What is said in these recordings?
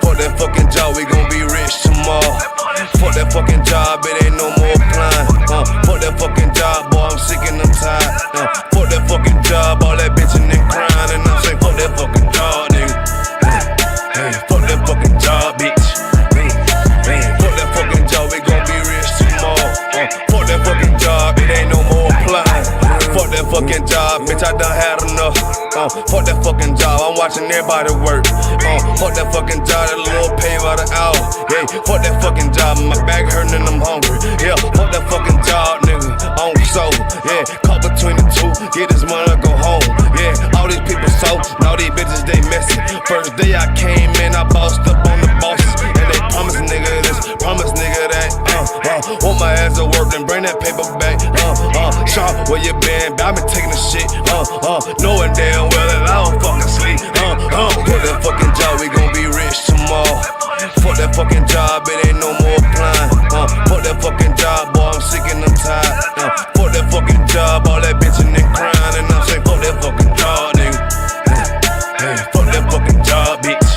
Fuck that fucking job, we gon' be rich tomorrow. Fuck that fucking job, it ain't no more applying. Fuck that fucking job, boy, I'm sick and I'm tired. Fuck that fucking job, all that bitchin' and crying. And I'm saying, fuck that fucking job, nigga. Fuck that fucking job, bitch. Fuck that fucking job, we gon' be rich tomorrow. Fuck that fucking job, it ain't no more applying. Fuck that fucking job, bitch, I done had enough. Fuck that fucking job, I'm watching everybody work. Fuck that fucking job, that little pay by the hour. Yeah, fuck that fucking job, my back hurting and I'm hungry. Yeah, fuck that fucking job, nigga, on soul. Yeah, caught between the two, get this money, go home. Yeah, all these people so, all these bitches, they messy. First day I came in, I bossed up on the bosses. And they promise nigga this, promise nigga that. Want my ass to work and bring that paper back. Sean, where you been? I been taking the shit. Knowing damn well that I don't fucking sleep. Fuck that fucking job, we gon' be rich tomorrow. Fuck that fucking job, it ain't no more applying. Fuck that fucking job, boy, I'm sick and I'm tired. Fuck that fucking job, all that bitchin' and crying. And I'm saying, fuck that fucking job, nigga. Fuck that fucking job, bitch.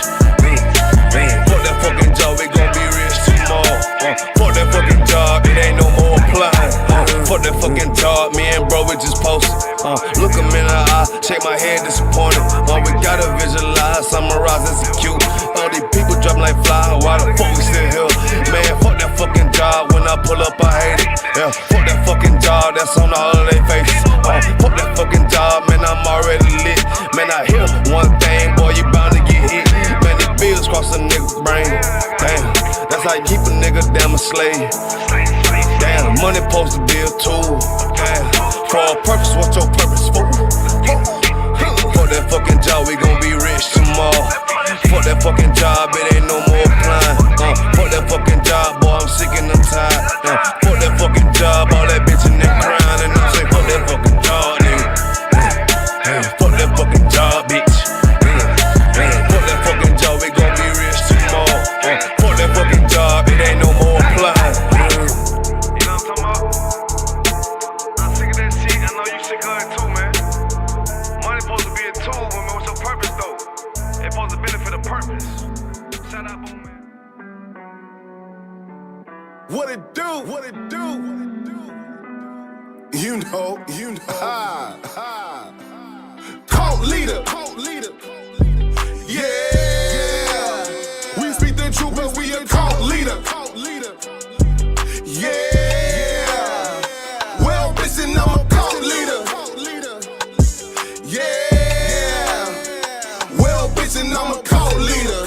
Fuck that fucking job, we gon' be rich tomorrow. Fuck that fucking job, it ain't no more applying. Fuck that fucking job, me and bro, we just posted. Look him in the eye, shake my head disappointed. We gotta visualize, summarize, execute. All these people dropping like fly, why the fuck we still here? Man, fuck that fucking job, when I pull up I hate it. Yeah, fuck that fucking job, that's on all of their faces. Fuck that fucking job, man, I'm already lit. Man, I hear one thing, boy, you bound to get hit. Man, these bills cross a nigga's brain. Damn, that's how you keep a nigga damn a slave. Damn, money supposed to be a tool. Damn, for a purpose, what's your purpose for? Fuck that fucking job, we gon' be rich tomorrow. Fuck that fucking job, it ain't no more applying. Fuck that fucking job, boy, I'm sick and I'm tired. Fuck that fucking job, all that bitchin' and crying. And I'm saying, fuck that fucking job, nigga. Fuck that fucking job, bitch. Fuck that fucking job, we gon' be rich tomorrow. Fuck that fucking job, it ain't no more applying. You know what I'm talking about? I'm sick of that shit, I know you sick of it too, man. Money's supposed to be a tool, man. What's your purpose though? It's supposed to benefit a purpose. Shout out, boom, man. What it do? What it do? You know. Cult leader. Yeah. We speak the truth, but we a cult leader. Yeah. Well, listen, I'm a cult leader. Yeah. Well, bitchin', I'm a cult leader.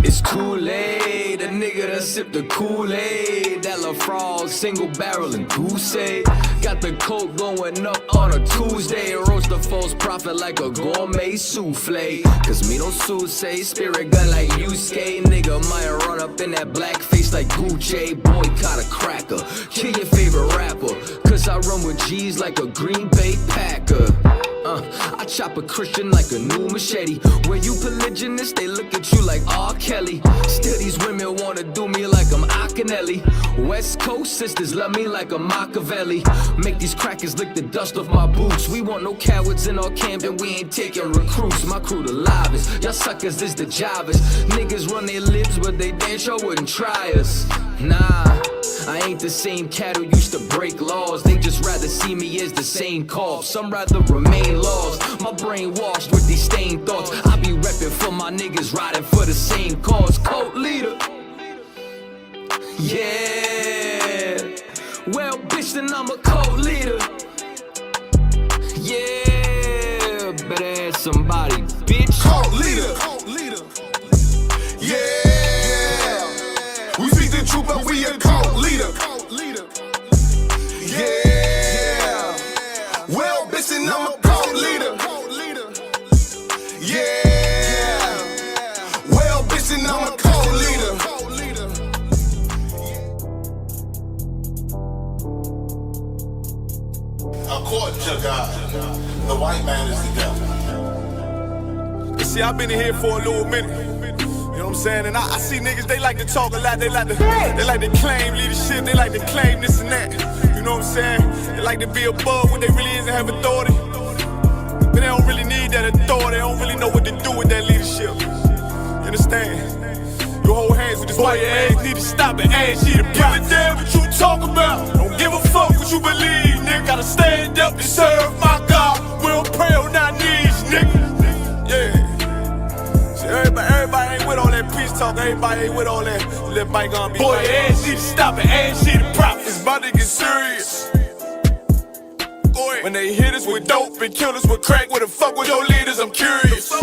It's Kool-Aid, a nigga that sip the Kool-Aid. That La Frog, single barrel and goose egg. Got the coke going up on a Tuesday. Roast the false prophet like a gourmet souffle. Cause me don't say spirit gun like I.S.U.P.K. Nigga might run up in that black face like Gucci. Boycott a cracker, kill your favorite rapper. Cause I run with G's like a Green Bay Packer. I chop a Christian like a new machete. Where you polygynist, they look at you like R. Kelly. Still these women wanna do me like I'm Akinelli. West Coast sisters love me like a Machiavelli. Make these crackers lick the dust off my boots. We want no cowards in our camp and we ain't taking recruits. My crew the livest, y'all suckers is the jobbers. Niggas run their lips but they damn sure wouldn't try us. Nah, I ain't the same cat who used to break laws. They just rather see me as the same cause. Some rather remain lost. My brain washed with these stained thoughts. I be reppin' for my niggas riding for the same cause. Cult leader. Yeah. Well, bitch, then I'm a cult leader. Yeah. Better ask somebody, bitch. Cult leader. Yeah. We speak the truth, but we a cult leader. Yeah. Well, bitch, and I'm a cult leader. Yeah. Well, bitch, and I'm a cult leader. According to God, the white man is the devil. You see, I've been in here for a little minute. You what I'm saying? And I see niggas, they like to talk a lot, they like to claim leadership, they like to claim this and that. You know what I'm saying? They like to be above what they really is and have authority. But they don't really need that authority, they don't really know what to do with that leadership. You understand? You hold hands with this boy, your ass need to stop and ask you to give a damn what you talk about. Don't give a fuck what you believe, nigga. Gotta stand up and serve my God. We don't pray on our knees, nigga. Yeah. See, everybody ain't with all that peace talk. Everybody ain't with all that bygone be. Boy, your ass need to stop and ask you to prop. It's about to get serious. When they hit us with dope and kill us with crack, where the fuck with your leaders? I'm curious.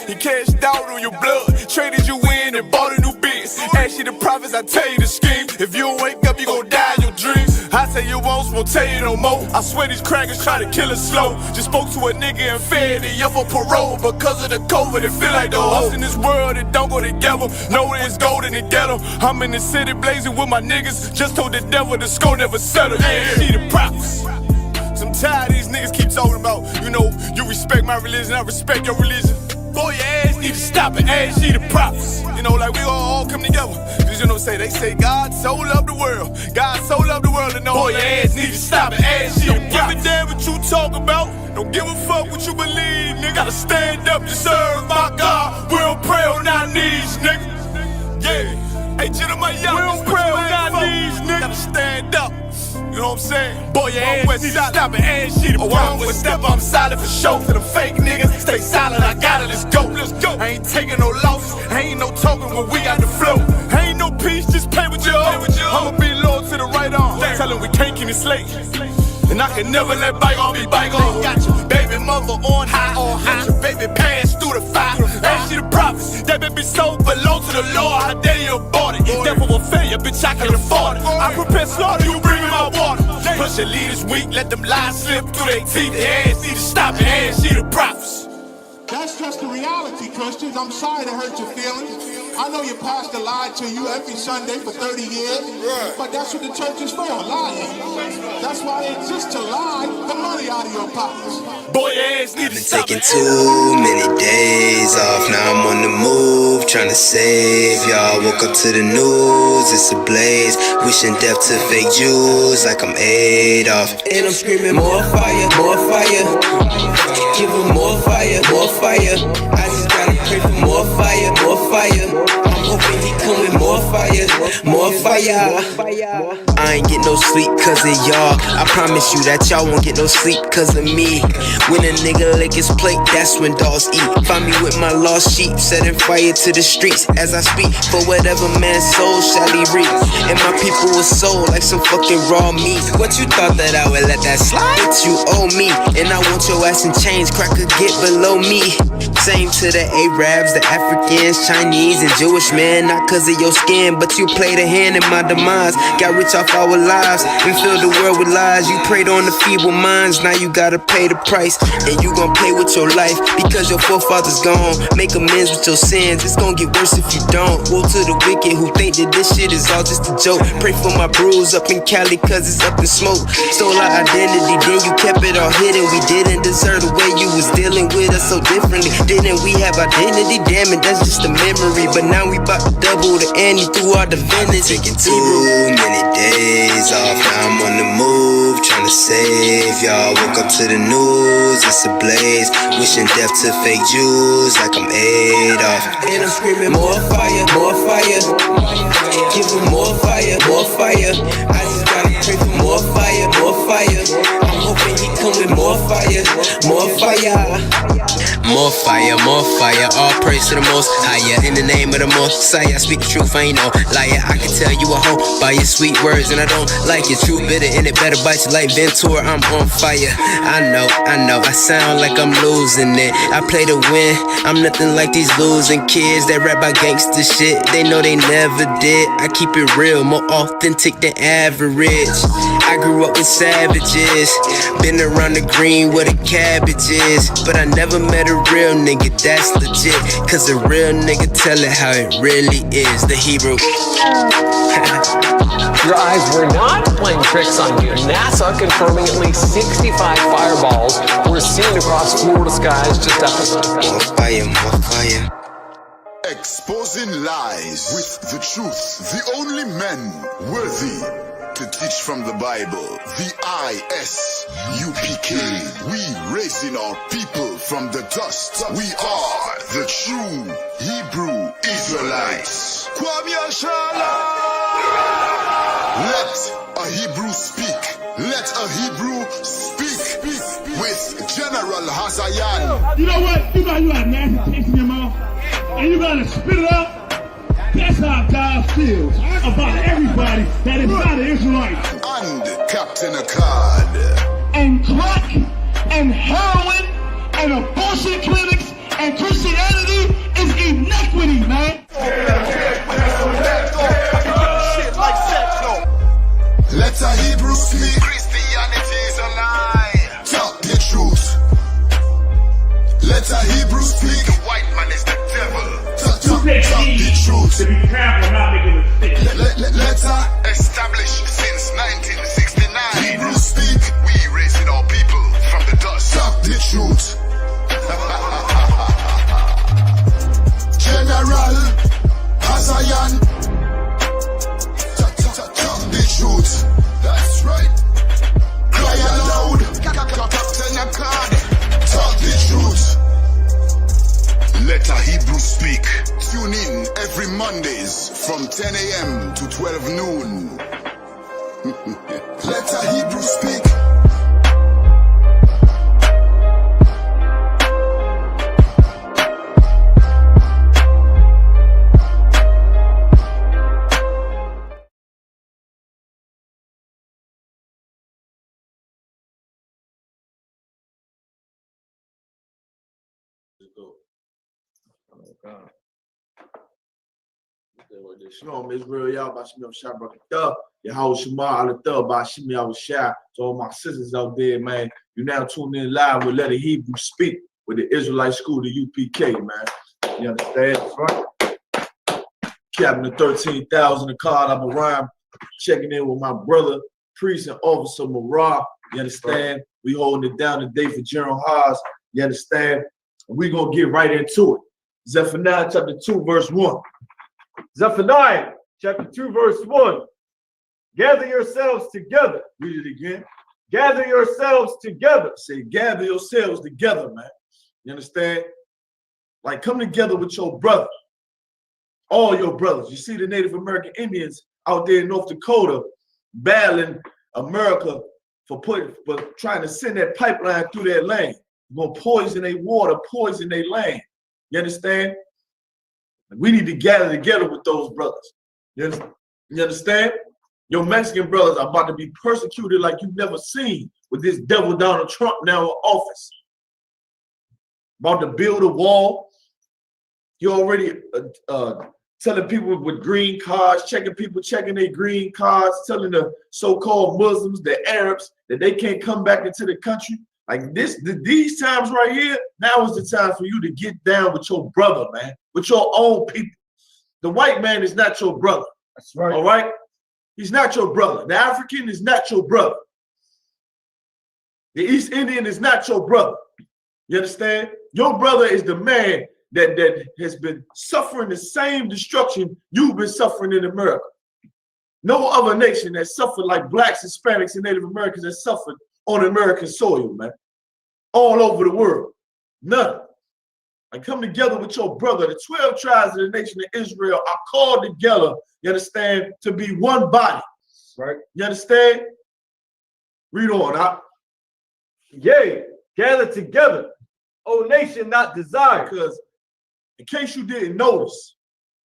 He cashed out on your blood, traded you in and bought a new biz. Ask you the prophets, I tell you the scheme. If you don't wake up, you gon' die in your dreams. I say you won't tell you no more. I swear these crackers try to kill us slow. Just spoke to a nigga and fed it up for parole. Because of the COVID, it feel like the host in this world, it don't go together. Know it's golden to get them. I'm in the city blazing with my niggas. Just told the devil the score never settle. Yeah, see the prophets. I'm tired of these niggas keep talking about, you know, you respect my religion, I respect your religion. Boy, your ass need to stop and ask you the prophets. You know, like we all come together. Cause you know what I'm saying, they say God so loved the world. God so loved the world, and know boy, your ass need to stop and ask you the prophets. Don't give a damn what you talk about. Don't give a fuck what you believe, nigga. Gotta stand up to serve my God. We don't pray on our knees, nigga. Yeah. Hey, gentlemen, y'all, we don't pray on our knees, nigga. Gotta stand up. You know what I'm saying? Boy, your ass need to stop and ask you to prop. One step, I'm solid for show. To them fake niggas, stay silent, I got it, let's go. Let's go. I ain't taking no losses, ain't no token when we got the flow. Ain't no peace, just play with your own. I'ma be loyal to the right arm. Tell him we can't keep it slate. And I can never let bygone be bygone. Got your baby mother on high, got your baby pass through the fire. Ask you the prophets, that baby soul belong to the Lord. How dare you abort it? Devil will fail you, bitch, I can afford it. I prepare slaughter, you bring me my water. Plus your leaders weak, let them lies slip through their teeth. Their ass need to stop and ask you the prophets. That's just the reality, Christians. I'm sorry to hurt your feelings. I know your pastor lied to you every Sunday for 30 years, but that's what the church is for, lying. That's why they exist, to lie the money out of your pockets. Boy, ass need to stop. Taking too many days off, now I'm on the move, trying to save y'all. Woke up to the news, it's a blaze, wishing death to fake Jews like I'm Adolf. And I'm screaming more fire, give them more fire, more fire. I just gotta pray for more fire, more fire. I'm hoping he come with more fire, more fire. I ain't get no sleep cause of y'all. I promise you that y'all won't get no sleep cause of me. When a nigga lick his plate, that's when dogs eat. Find me with my lost sheep, setting fire to the streets as I speak. For whatever man's soul shall he reap. And my people was sold like some fucking raw meat. What you thought that I would let that slide? Bitch, you owe me. And I want your ass in chains, cracker get below me. Same to the Arabs, the Africans, Chinese, and Jewish men. Not cause of your skin, but you played a hand in my demise. Got rich off our lives and filled the world with lies. You preyed on the feeble minds, now you gotta pay the price. And you gon' play with your life because your forefathers gone. Make amends with your sins, it's gon' get worse if you don't. Woe to the wicked who think that this shit is all just a joke. Pray for my bruise up in Cali cause it's up in smoke. Stole our identity, then you kept it all hidden. We didn't deserve the way you was dealing with us so differently. Didn't we have identity? Damn it, that's just a memory. But now we bout to double the ante through our divinity. Taking too many days off, now I'm on the move, trying to save y'all. Woke up to the news, it's a blaze, wishing death to fake Jews like I'm Adolf. And I'm screaming more fire, give them more fire, more fire. I just gotta pray for more fire, more fire. I'm hoping he come with more fire, more fire. More fire, all praise to the most higher. In the name of the most Messiah, I speak the truth, I ain't no liar. I can tell you a hoe by your sweet words, and I don't like your true bitter, and it better bite you like Ventura. I'm on fire. I know, I sound like I'm losing it. I play to win, I'm nothing like these losing kids that rap about gangster shit. They know they never did. I keep it real, more authentic than average. I grew up with savages, been around the green where the cabbage is, but I never met a real nigga that's legit, cause a real nigga tell it how it really is. The Hebrew. Your eyes were not playing tricks on you. NASA confirming at least 65 fireballs were seen across Florida skies just after More fire, more fire. Exposing lies with the truth. The only men worthy to teach from the Bible. The I.S.U.P.K. We raising our people from the dust. We are the true Hebrew Israelites. Let a Hebrew speak. Let a Hebrew speak with General Hazayan. You know what? You got nasty taste in your mouth, and you gotta spit it up. That's how God feels about everybody that is not an Israelite. And Captain Akkad. And crack and heroin and abortion clinics and Christianity is inequity, man. Let a Hebrew speak. Christianity is a lie. Talk the truth. Let a Hebrew speak. The white man is the devil. Talk the truth. To be careful not making a mistake. Let her establish since 1969. Hebrew speak. We raising our people from the dust. Talk the truth. General Hazayan. Talk the truth. That's right. Cry aloud. Captain Akkad. Talk the truth. Let a Hebrew speak. Tune in every Mondays from 10 a.m. to 12 noon. Let a Hebrew speak. Shalom, Israel Yahawah Bahasham Yahawashi, Shamar, Bahasham Yahawashi. To all my sisters out there, man, you now tuned in live with Let a Hebrew Speak with the Israelite school, the UPK, man. You understand? Right? Captain of 13,000, the card, I'm a rhyme. Checking in with my brother, priest and officer Marah. You understand? We holding it down today for General Haas. You understand? We're going to get right into it. Zephaniah chapter 2, verse 1. Zephaniah chapter 2, verse 1. Gather yourselves together. Read it again. Gather yourselves together. Say, gather yourselves together, man. You understand? Like, come together with your brother. All your brothers. You see the Native American Indians out there in North Dakota battling America for trying to send that pipeline through their land. You're going to poison their water, poison their land. You understand? We need to gather together with those brothers. You understand? Your Mexican brothers are about to be persecuted like you've never seen with this devil Donald Trump now in office. About to build a wall. You're already telling people with green cards, checking their green cards, telling the so-called Muslims, the Arabs, that they can't come back into the country. Like these times right here, now is the time for you to get down with your brother, man, with your own people. The white man is not your brother. That's right. All right? He's not your brother. The African is not your brother. The East Indian is not your brother. You understand? Your brother is the man that has been suffering the same destruction you've been suffering in America. No other nation has suffered like blacks, Hispanics, and Native Americans has suffered on American soil, man. All over the world. None. And come together with your brother. The 12 tribes of the nation of Israel are called together, you understand, to be one body. Right. You understand? Read on. Yea, gather together, O nation not desired. Because in case you didn't notice,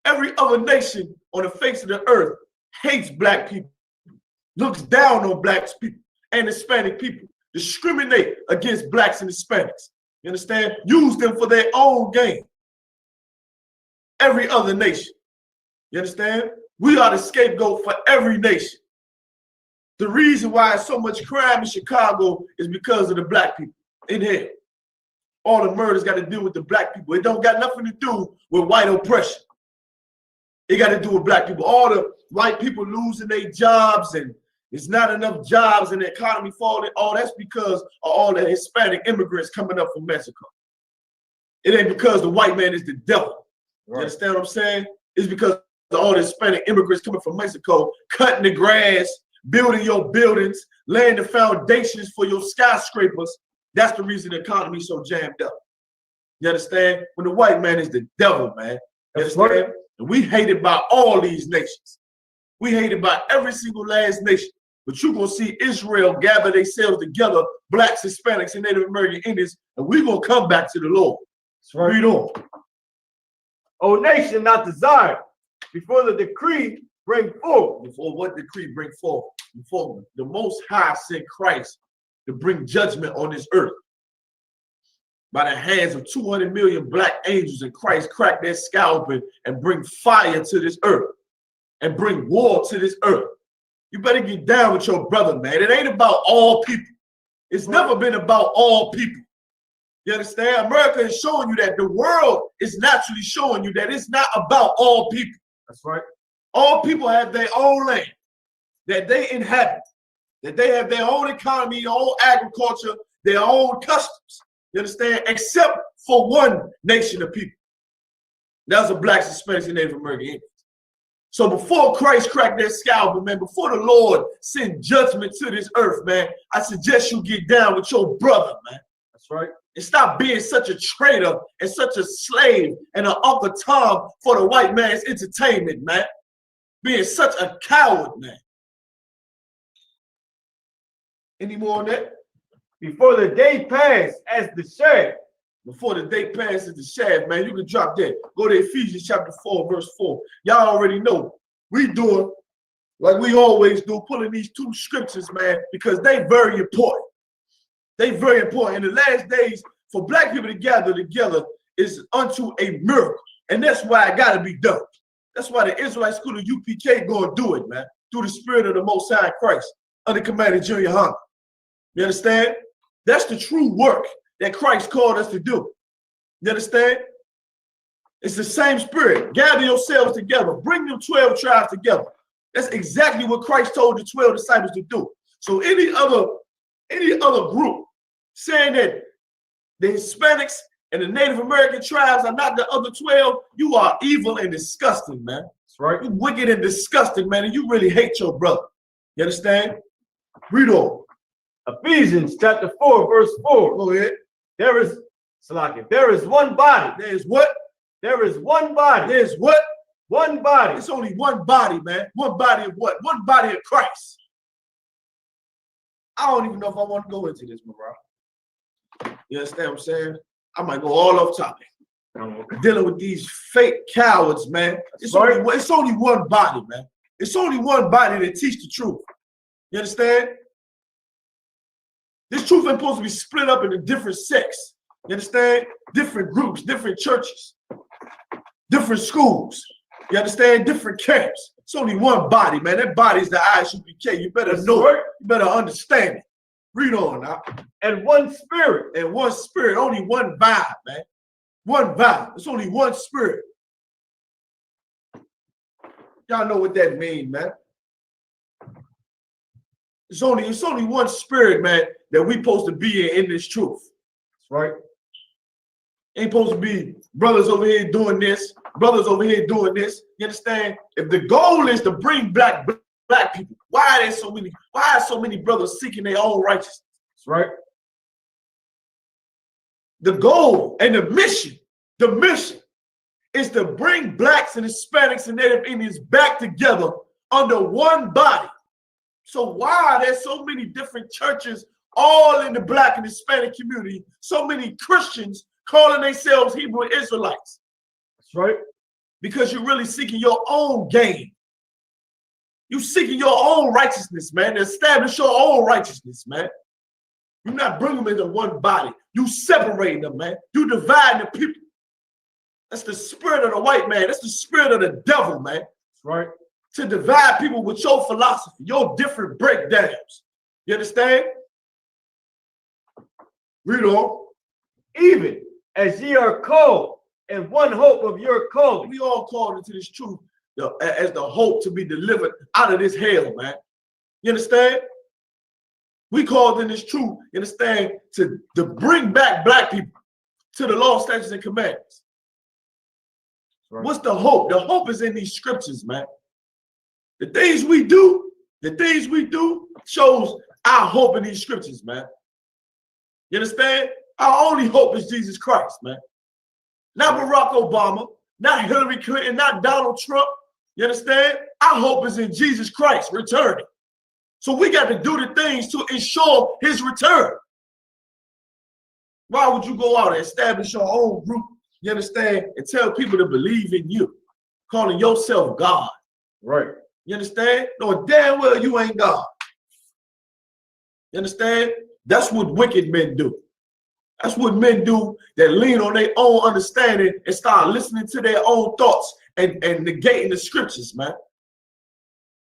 every other nation on the face of the earth hates black people, looks down on black people and Hispanic people, discriminate against blacks and Hispanics. You understand? Use them for their own gain. Every other nation. You understand? We are the scapegoat for every nation. The reason why there's so much crime in Chicago is because of the black people in here. All the murders got to do with the black people. It don't got nothing to do with white oppression. It got to do with black people. All the white people losing their jobs and there's not enough jobs and the economy falling. All that's because of all the Hispanic immigrants coming up from Mexico. It ain't because the white man is the devil. You understand what I'm saying? It's because of all the Hispanic immigrants coming from Mexico, cutting the grass, building your buildings, laying the foundations for your skyscrapers. That's the reason the economy is so jammed up. You understand? When the white man is the devil, man. You understand? And we hated by all these nations. We hated by every single last nation. But you're going to see Israel gather themselves together, blacks, Hispanics, and Native American Indians, and we're going to come back to the Lord. That's right. Read on. O nation not desired, before the decree bring forth. Before what decree bring forth? Before the Most High sent Christ to bring judgment on this earth. By the hands of 200 million black angels, and Christ cracked their sky open and bring fire to this earth and bring war to this earth. You better get down with your brother, man. It ain't about all people. It's never been about all people. You understand? America is showing you that. The world is naturally showing you that it's not about all people. That's right. All people have their own land that they inhabit, that they have their own economy, their own agriculture, their own customs. You understand? Except for one nation of people. That's the blacks, Hispanics, and Native American Indians. So before Christ cracked that scalpel, man, before the Lord sent judgment to this earth, man, I suggest you get down with your brother, man. That's right. And stop being such a traitor and such a slave and an Uncle Tom for the white man's entertainment, man. Being such a coward, man. Any more on that? Before the day pass as the shaft. Before the day passes the shaft, man, you can drop that. Go to Ephesians chapter 4, verse 4. Y'all already know. We doing like we always do, pulling these two scriptures, man, because they very important. They very important. In the last days, for black people to gather together is unto a miracle. And that's why it got to be done. That's why the Israelite school of UPK going to do it, man, through the spirit of the Most High Christ, under command of GEN.YAHANNA. You understand? That's the true work that Christ called us to do. You understand? It's the same spirit. Gather yourselves together. Bring them 12 tribes together. That's exactly what Christ told the 12 disciples to do. So any other group saying that the Hispanics and the Native American tribes are not the other 12, you are evil and disgusting, man. That's right. You're wicked and disgusting, man, and you really hate your brother. You understand? Read on. Ephesians chapter 4, verse 4. Go ahead. There is one body. There is what? There is one body. There's what? One body. It's only one body, man. One body of what? One body of Christ. I don't even know if I want to go into this, my bro. You understand what I'm saying? I might go all off topic. Dealing with these fake cowards, man. It's only one body, man. It's only one body that teach the truth. You understand? This truth ain't supposed to be split up into different sects. You understand? Different groups, different churches, different schools. You understand? Different camps. It's only one body, man. That body is the I.S.U.P.K. You better know it. You better understand it. Read on now. And one spirit. And one spirit. Only one vibe, man. One vibe. It's only one spirit. Y'all know what that means, man. It's only one spirit, man, that we supposed to be in this truth. That's right. Ain't supposed to be brothers over here doing this, brothers over here doing this. You understand? If the goal is to bring black people, why are so many brothers seeking their own righteousness? That's right. The goal and the mission is to bring blacks and Hispanics and Native Indians back together under one body. So why are there so many different churches all in the black and Hispanic community, so many Christians calling themselves Hebrew Israelites? That's right. Because you're really seeking your own gain. You're seeking your own righteousness, man, to establish your own righteousness, man. You're not bringing them into one body. You separating them, man. You dividing the people. That's the spirit of the white man. That's the spirit of the devil, man. That's right. To divide people with your philosophy, your different breakdowns. You understand? Read on. Even as ye are called, and one hope of your calling. We all called into this truth as the hope to be delivered out of this hell, man. You understand? We called in this truth, you understand, to bring back black people to the law, statutes, and commandments. Right. What's the hope? The hope is in these scriptures, man. The things we do shows our hope in these scriptures, man. You understand? Our only hope is Jesus Christ, man. Not Barack Obama, not Hillary Clinton, not Donald Trump. You understand? Our hope is in Jesus Christ returning. So we got to do the things to ensure his return. Why would you go out and establish your own group, you understand, and tell people to believe in you, calling yourself God? Right. You understand? Knowing damn well you ain't God. You understand? That's what wicked men do. That's what men do that lean on their own understanding and start listening to their own thoughts and negating the scriptures, man.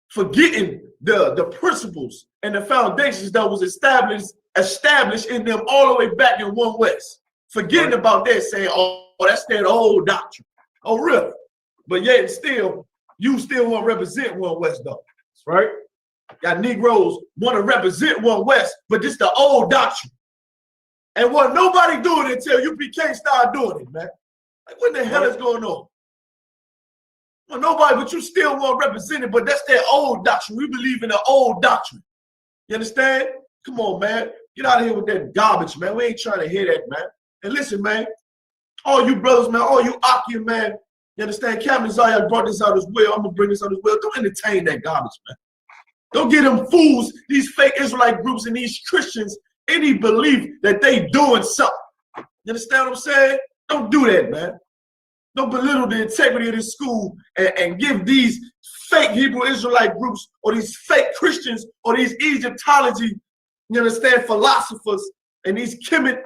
Forgetting the principles and the foundations that was established in them all the way back in 1 West. Forgetting about that, saying, oh, that's that old doctrine. Oh, really? But yet still, you still want to represent 1 West, though. Right? Got Negroes want to represent 1 West, but this the old doctrine. And what nobody doing until UPK start doing it, man. Like, what the hell is going on? Well, nobody, but you still want to represent it, but that's that old doctrine. We believe in the old doctrine. You understand? Come on, man. Get out of here with that garbage, man. We ain't trying to hear that, man. And listen, man, all you brothers, man, all you Akia, man, you understand? Captain Zaya brought this out as well. I'm going to bring this out as well. Don't entertain that garbage, man. Don't get them fools, these fake Israelite groups and these Christians, any belief that they doing something. You understand what I'm saying? Don't do that, man. Don't belittle the integrity of this school and give these fake Hebrew Israelite groups or these fake Christians or these Egyptology, you understand, philosophers and these Kemet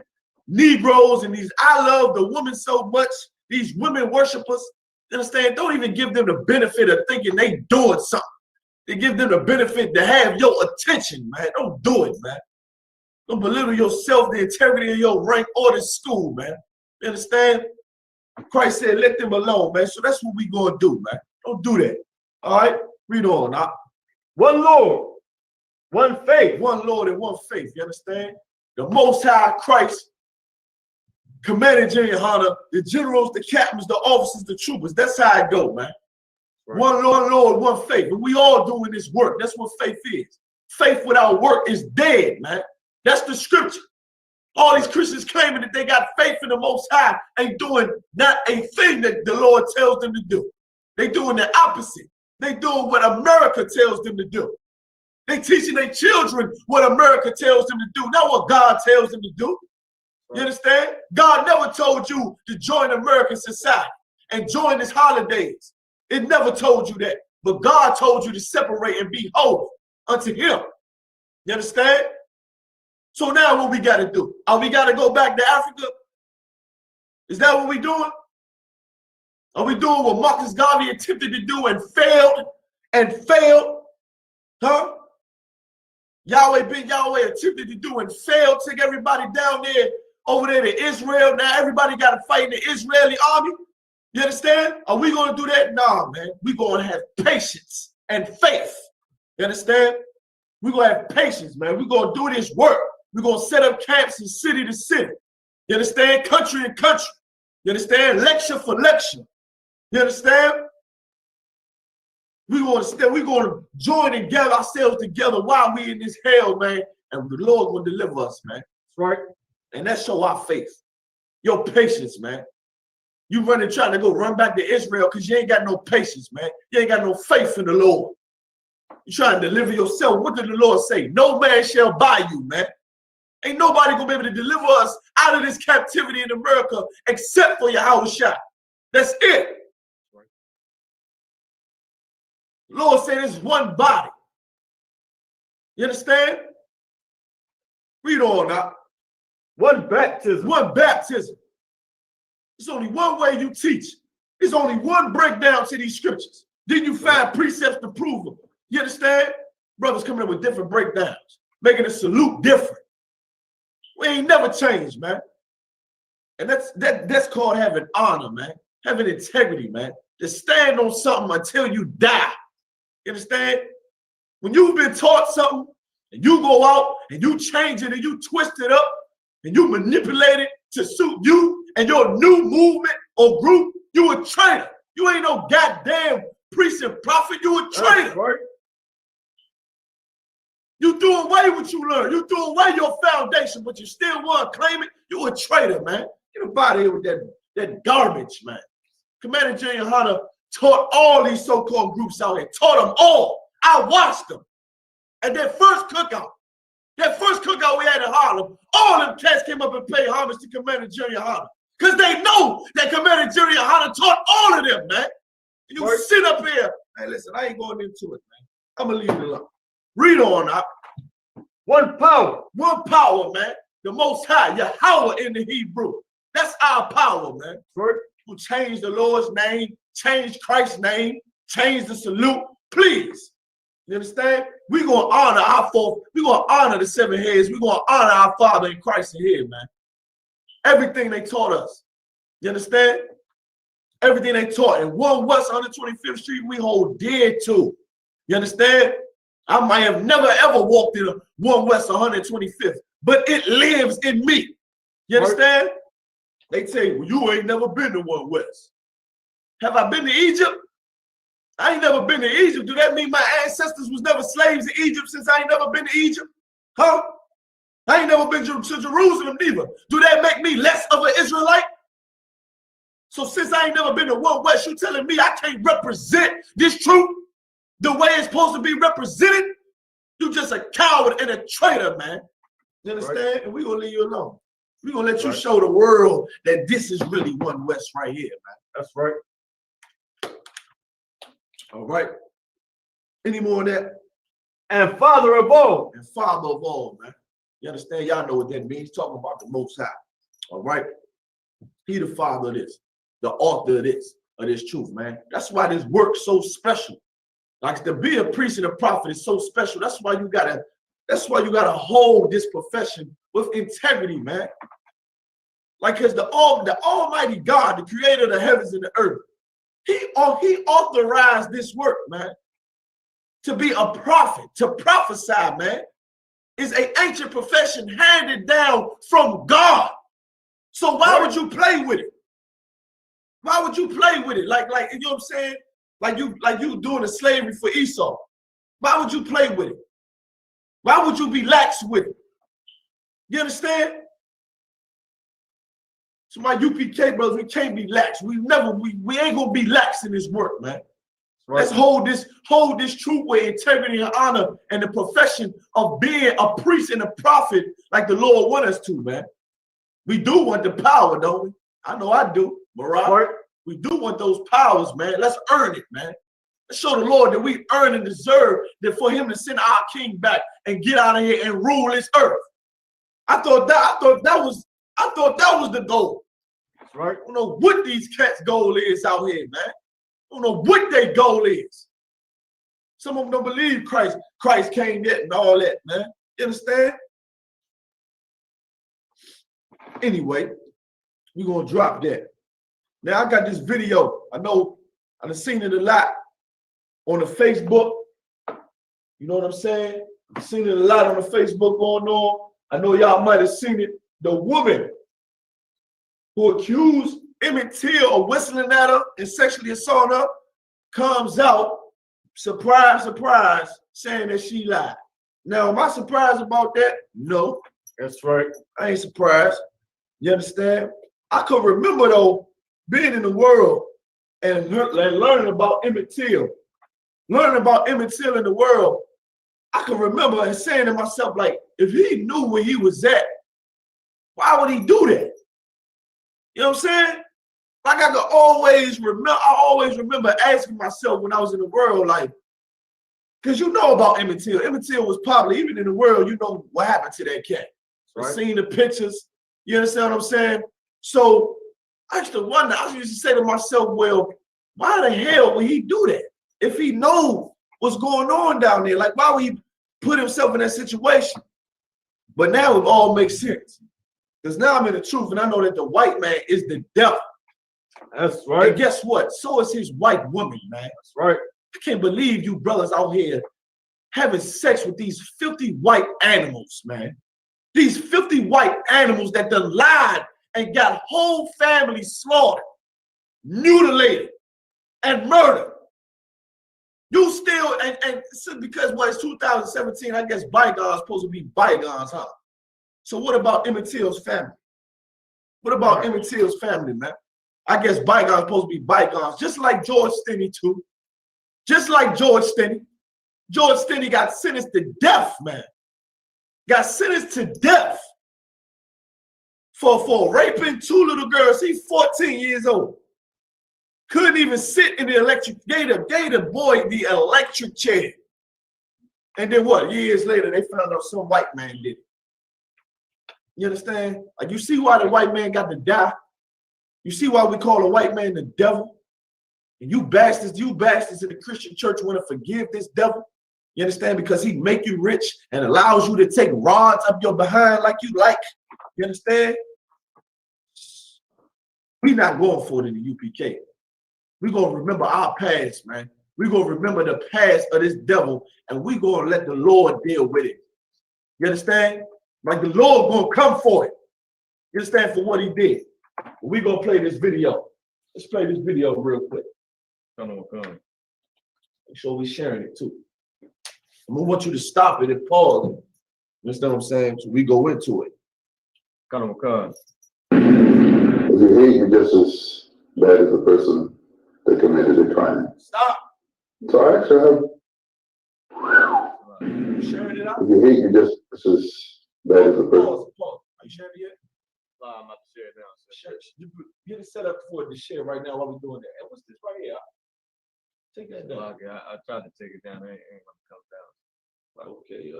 Negroes and these I love the woman so much, these women worshipers, you understand? Don't even give them the benefit of thinking they doing something. They give them the benefit to have your attention, man. Don't do it, man. Don't belittle yourself, the integrity of your rank or the school, man. You understand? Christ said, let them alone, man. So that's what we gonna do, man. Don't do that. All right? Read on. Now. One Lord, one faith. One Lord and one faith. You understand? The Most High Christ commanded GEN.YAHANNA, the generals, the captains, the officers, the troopers. That's how it go, man. Right. One Lord, one faith. And we all doing this work. That's what faith is. Faith without work is dead, man. That's the scripture. All these Christians claiming that they got faith in the Most High ain't doing not a thing that the Lord tells them to do. They doing the opposite. They doing what America tells them to do. They teaching their children what America tells them to do, not what God tells them to do. You understand? God never told you to join American society and join his holidays. It never told you that. But God told you to separate and be holy unto him. You understand? So now what we got to do? We got to go back to Africa? Is that what we doing? Are we doing what Marcus Garvey attempted to do and failed? Huh? Yahweh attempted to do and failed. Took everybody down there, over there to Israel. Now everybody got to fight in the Israeli army. You understand? Are we going to do that? Nah, man. We're going to have patience and faith. You understand? We're going to have patience, man. We're going to do this work. We're going to set up camps in city to city. You understand? Country to country. You understand? Lecture for lecture. You understand? We're going to join and gather ourselves together while we in this hell, man. And the Lord will deliver us, man. That's right. And that show our faith. Your patience, man. You trying to go run back to Israel because you ain't got no patience, man. You ain't got no faith in the Lord. You're trying to deliver yourself. What did the Lord say? No man shall buy you, man. Ain't nobody gonna be able to deliver us out of this captivity in America except for Yahawashi. That's it. The Lord said it's one body. You understand? Read on now. One baptism. One baptism. There's only one way you teach. There's only one breakdown to these scriptures. Then you find precepts to prove them. You understand? Brothers coming up with different breakdowns, making a salute different. We ain't never changed, man. And that's called having honor, man. Having integrity, man. To stand on something until you die. You understand? When you've been taught something and you go out and you change it and you twist it up and you manipulate it to suit you and your new movement or group, you a traitor. You ain't no goddamn priest and prophet. You a traitor. Right. You threw away what you learned. You threw away your foundation, but you still want to claim it. You a traitor, man. Get up out of here with that garbage, man. Commander GEN.YAHANNA taught all these so-called groups out here. Taught them all. I watched them. At that first cookout we had in Harlem, all them cats came up and paid homage to Commander GEN.YAHANNA. Because they know that Commander GEN.YAHANNA taught all of them, man. And you sit up here. Hey, listen, I ain't going into it, man. I'm going to leave it alone. Read on up. One power, man. The Most High, Yahawah in the Hebrew. That's our power, man. Who changed the Lord's name, changed Christ's name, changed the salute. Please. You understand? We're going to honor our fourth. We're going to honor the seven heads. We're going to honor our Father in Christ in here, man. Everything they taught us. You understand? Everything they taught. And 1 West 125th Street, we hold dear to. You understand? I might have never ever walked in a 1 West 125th, but it lives in me. You understand? They tell you, well, you ain't never been to 1 West. Have I been to Egypt? I ain't never been to Egypt. Do that mean my ancestors was never slaves in Egypt since I ain't never been to Egypt? Huh? I ain't never been to Jerusalem neither. Do that make me less of an Israelite? So since I ain't never been to 1 West, you telling me I can't represent this truth the way it's supposed to be represented? You just a coward and a traitor, man. You understand? And we're going to leave you alone. We're going to let you show the world that this is really 1 West right here, man. That's right. All right. Any more of that? And Father of all. And Father of all, man. You understand? Y'all know what that means. Talking about the Most High. All right. He the Father of this, the author of this truth, man. That's why this work's so special. Like to be a priest and a prophet is so special. That's why you gotta hold this profession with integrity, man. Like, because the Almighty God, the creator of the heavens and the earth, he authorized this work, man. To be a prophet, to prophesy, man, is an ancient profession handed down from God. So why would you play with it? Why would you play with it? Like, you know what I'm saying? Like you doing the slavery for Esau. Why would you play with it? Why would you be lax with it? You understand? So my UPK brothers, we can't be lax. We ain't gonna be lax in this work, man. Right. Let's hold this truth with integrity and honor and the profession of being a priest and a prophet like the Lord wants us to, man. We do want the power, don't we? I know I do, Barak. Right. We do want those powers, man. Let's earn it, man. Let's show the Lord that we earn and deserve that for him to send our king back and get out of here and rule this earth. I thought that was the goal. Right? I don't know what these cats' goal is out here, man. I don't know what their goal is. Some of them don't believe Christ came yet and all that, man. You understand? Anyway, we're gonna drop that. Now I got this video. I know I've seen it a lot on the Facebook. You know what I'm saying? I've seen it a lot on the Facebook going on. I know y'all might have seen it. The woman who accused Emmett Till of whistling at her and sexually assaulting her comes out, surprise, surprise, saying that she lied. Now, am I surprised about that? No. That's right. I ain't surprised. You understand? I could remember, though, being in the world and learning about Emmett Till. Learning about Emmett Till in the world, I can remember and saying to myself, like, if he knew where he was at, why would he do that? You know what I'm saying? Like I always remember asking myself when I was in the world, like, because you know about Emmett Till. Emmett Till was probably, even in the world, you know what happened to that cat. Right. I've seen the pictures. You understand what I'm saying? So I used to wonder, I used to say to myself, well, why the hell would he do that? If he knows what's going on down there, like why would he put himself in that situation? But now it all makes sense. Because now I'm in the truth and I know that the white man is the devil. That's right. And guess what? So is his white woman, man. That's right. I can't believe you brothers out here having sex with these filthy white animals, man. These filthy white animals that done lied and got whole families slaughtered, mutilated, and murder. You still, and because what, it's 2017, I guess bygones supposed to be bygones, huh? So what about Emmett Till's family? What about Emmett Till's family, man? I guess bygones supposed to be bygones, just like George Stinney too. Just like George Stinney. George Stinney got sentenced to death, man. Got sentenced to death for raping 2 little girls. He's 14 years old. Couldn't even sit in the electric, gave the boy the electric chair. And then what? Years later, they found out some white man did it. You understand? Like, you see why the white man got to die? You see why we call a white man the devil? And you bastards in the Christian church want to forgive this devil? You understand? Because he make you rich and allows you to take rods up your behind like you like. You understand? We're not going for it in the UPK. We're going to remember our past, man. We're going to remember the past of this devil, and we're going to let the Lord deal with it. You understand? Like, the Lord going to come for it. You understand? For what he did. We're going to play this video. Let's play this video real quick. Come on. Make sure we're sharing it too. I'm going to want you to stop it and pause it. You understand what I'm saying? So we go into it. Come on. If you hate me just as bad as the person that committed the crime. Stop. So I actually have. Sharing it out? If you hate me just as bad as the person. Pause. Are you sharing it yet? I'm about to share it now. So get it set up for it to share right now while we're doing that. And what's this right here? Take that down. Okay, I tried to take it down. It ain't gonna come down. Okay.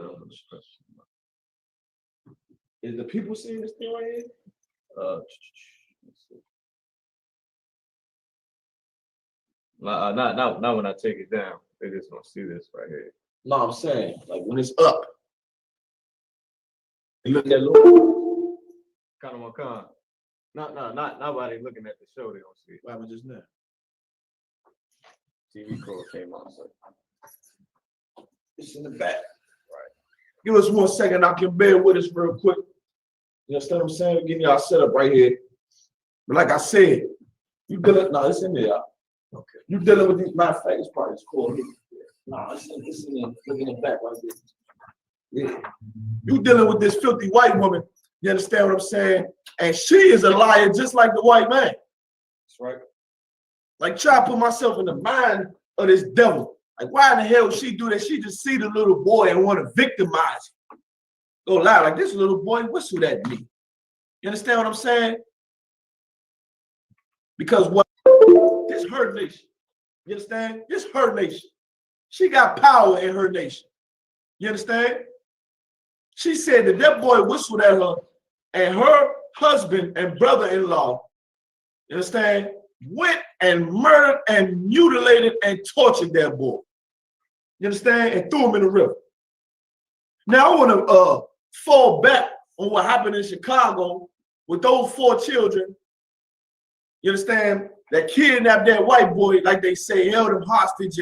Is the people seeing this thing right here? Let's see. Not when I take it down. They just gonna see this right here. No, I'm saying like when it's up. You look at that little. Con. Not while they looking at the show. They don't see it. Why was just now? TV call came on. So it's in the back. Right. Give us 1 second. I can bear with us real quick. You understand what I'm saying? Getting y'all set up right here. But like I said, you dealing. No, it's in there. Okay. You dealing with these. Matter of fact, it's probably cool. No, it's in there. Look in the back right there. Yeah. You dealing with this filthy white woman. You understand what I'm saying? And she is a liar just like the white man. That's right. Like, try to put myself in the mind of this devil. Like, why in the hell would she do that? She just see the little boy and want to victimize him. Go loud like this little boy whistled at me. You understand what I'm saying? Because what? This her nation. You understand? This her nation. She got power in her nation. You understand? She said that boy whistled at her, and her husband and brother-in-law, you understand, went and murdered and mutilated and tortured that boy. You understand? And threw him in the river. Now I want to fall back on what happened in Chicago with those 4 children, you understand, that kidnapped that white boy, like they say, held him hostage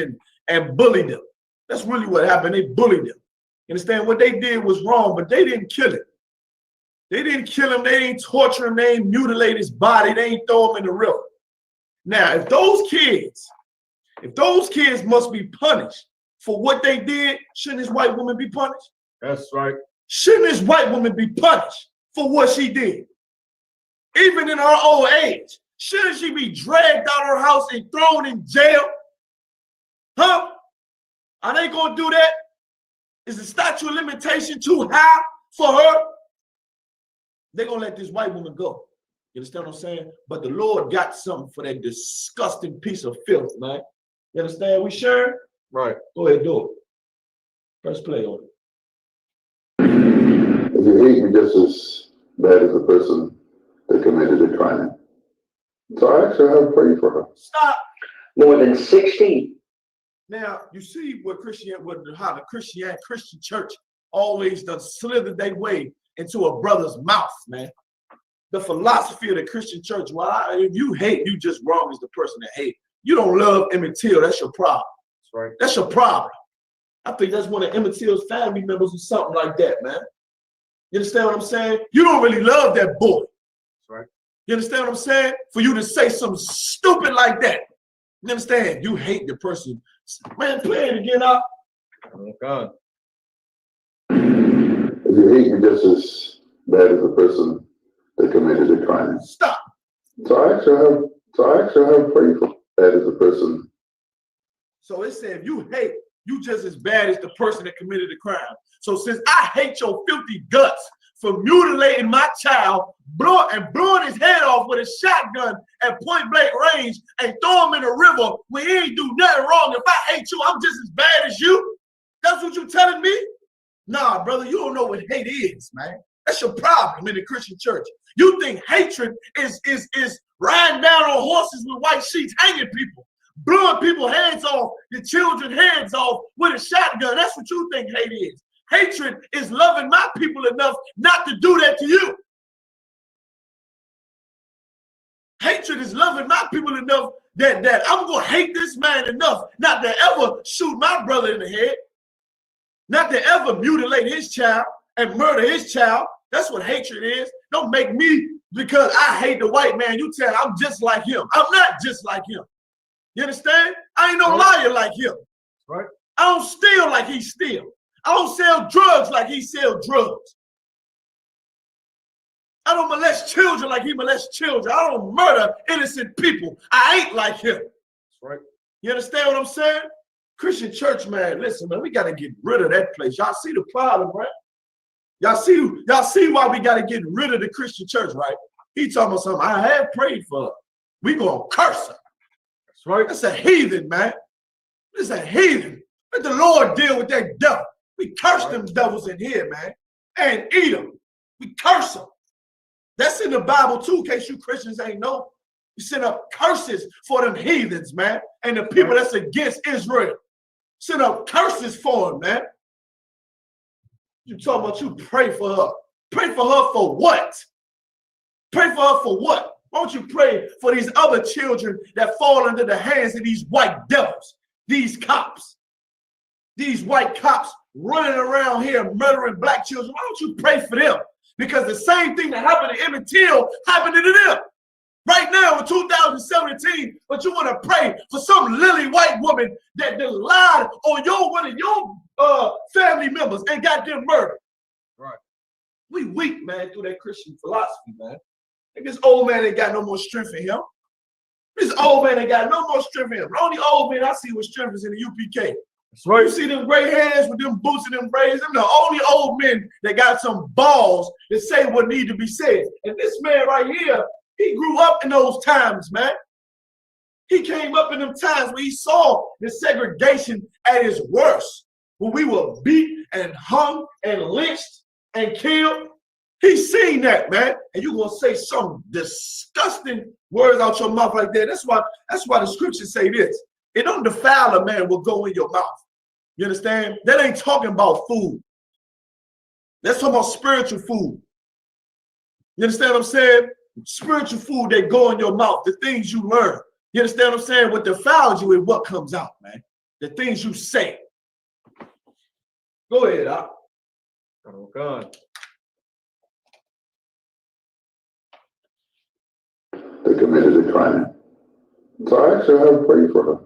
and bullied him. That's really what happened. They bullied him. You understand? What they did was wrong, but they didn't kill him. They didn't kill him. They didn't torture him. They didn't mutilate his body. They didn't throw him in the river. Now, if those kids must be punished for what they did, shouldn't this white woman be punished? That's right. Shouldn't this white woman be punished for what she did? Even in her old age, shouldn't she be dragged out of her house and thrown in jail? Huh? Are they going to do that? Is the statute of limitation too high for her? They're going to let this white woman go. You understand what I'm saying? But the Lord got something for that disgusting piece of filth, man. You understand? We sure? Right. Go ahead, do it. Press play on it. If you hate me just as bad as the person that committed the crime. So I actually have prayed for her. Stop. More than 60. Now, you see how the Christian church always does slither their way into a brother's mouth, man. The philosophy of the Christian church, well, if you hate, you just wrong as the person that hate. You don't love Emmett Till, that's your problem. That's right. That's your problem. I think that's one of Emmett Till's family members or something like that, man. You understand what I'm saying? You don't really love that boy. That's right. You understand what I'm saying? For you to say something stupid like that. You understand? You hate the person. Man, play it again up. Oh God. If you hate me just as bad as the person that committed the crime. Stop. So I actually have prayed for that as a person. So it said, if you hate, you just as bad as the person that committed the crime. So since I hate your filthy guts for mutilating my child, blowing his head off with a shotgun at point blank range and throw him in a river when he ain't do nothing wrong, if I hate you, I'm just as bad as you? That's what you telling me? Nah, brother, you don't know what hate is, man. That's your problem in the Christian church. You think hatred is riding down on horses with white sheets, hanging people, blowing people's heads off, the children's heads off with a shotgun. That's what you think hate is. Hatred is loving my people enough not to do that to you. Hatred is loving my people enough that I'm going to hate this man enough not to ever shoot my brother in the head, not to ever mutilate his child and murder his child. That's what hatred is. Don't make me, because I hate the white man, you tell I'm just like him. I'm not just like him. You understand? I ain't no liar like him. Right. I don't steal like he steal. I don't sell drugs like he sell drugs. I don't molest children like he molests children. I don't murder innocent people. I ain't like him. That's right. You understand what I'm saying? Christian church, man, listen, man, we got to get rid of that place. Y'all see the problem, right? Y'all see why we got to get rid of the Christian church, right? He talking about something. I have prayed for her. We gonna curse her. That's right. That's a heathen, man. That's a heathen. Let the Lord deal with that devil. We curse them devils in here, man, and eat them. We curse them. That's in the Bible too, in case you Christians ain't know. You send up curses for them heathens, man, and the people that's against Israel. Send up curses for them, man. You talking about you pray for her. Pray for her for what? Pray for her for what? Why don't you pray for these other children that fall under the hands of these white devils, these cops, these white cops running around here murdering black children? Why don't you pray for them? Because the same thing that happened to Emmett Till happened to them. Right now in 2017, but you want to pray for some lily white woman that lied on one of your family members and got them murdered. Right. We weak, man, through that Christian philosophy, man. And this old man ain't got no more strength in him. This old man ain't got no more strength in him. The only old man I see with strength is in the UPK. That's right. You see them gray hands with them boots and them braids. Them the only old men that got some balls that say what need to be said. And this man right here, he grew up in those times, man. He came up in them times where he saw the segregation at its worst, when we were beat and hung and lynched and killed. He's seen that, man. And you're gonna say some disgusting words out your mouth like that. That's why the scriptures say this. It don't defile a man will go in your mouth. You understand? That ain't talking about food. That's talking about spiritual food. You understand what I'm saying? Spiritual food that go in your mouth, the things you learn. You understand what I'm saying? What defiles you is what comes out, man. The things you say. Go ahead, Doc. Oh God. They committed a crime. So I actually have prayed for her.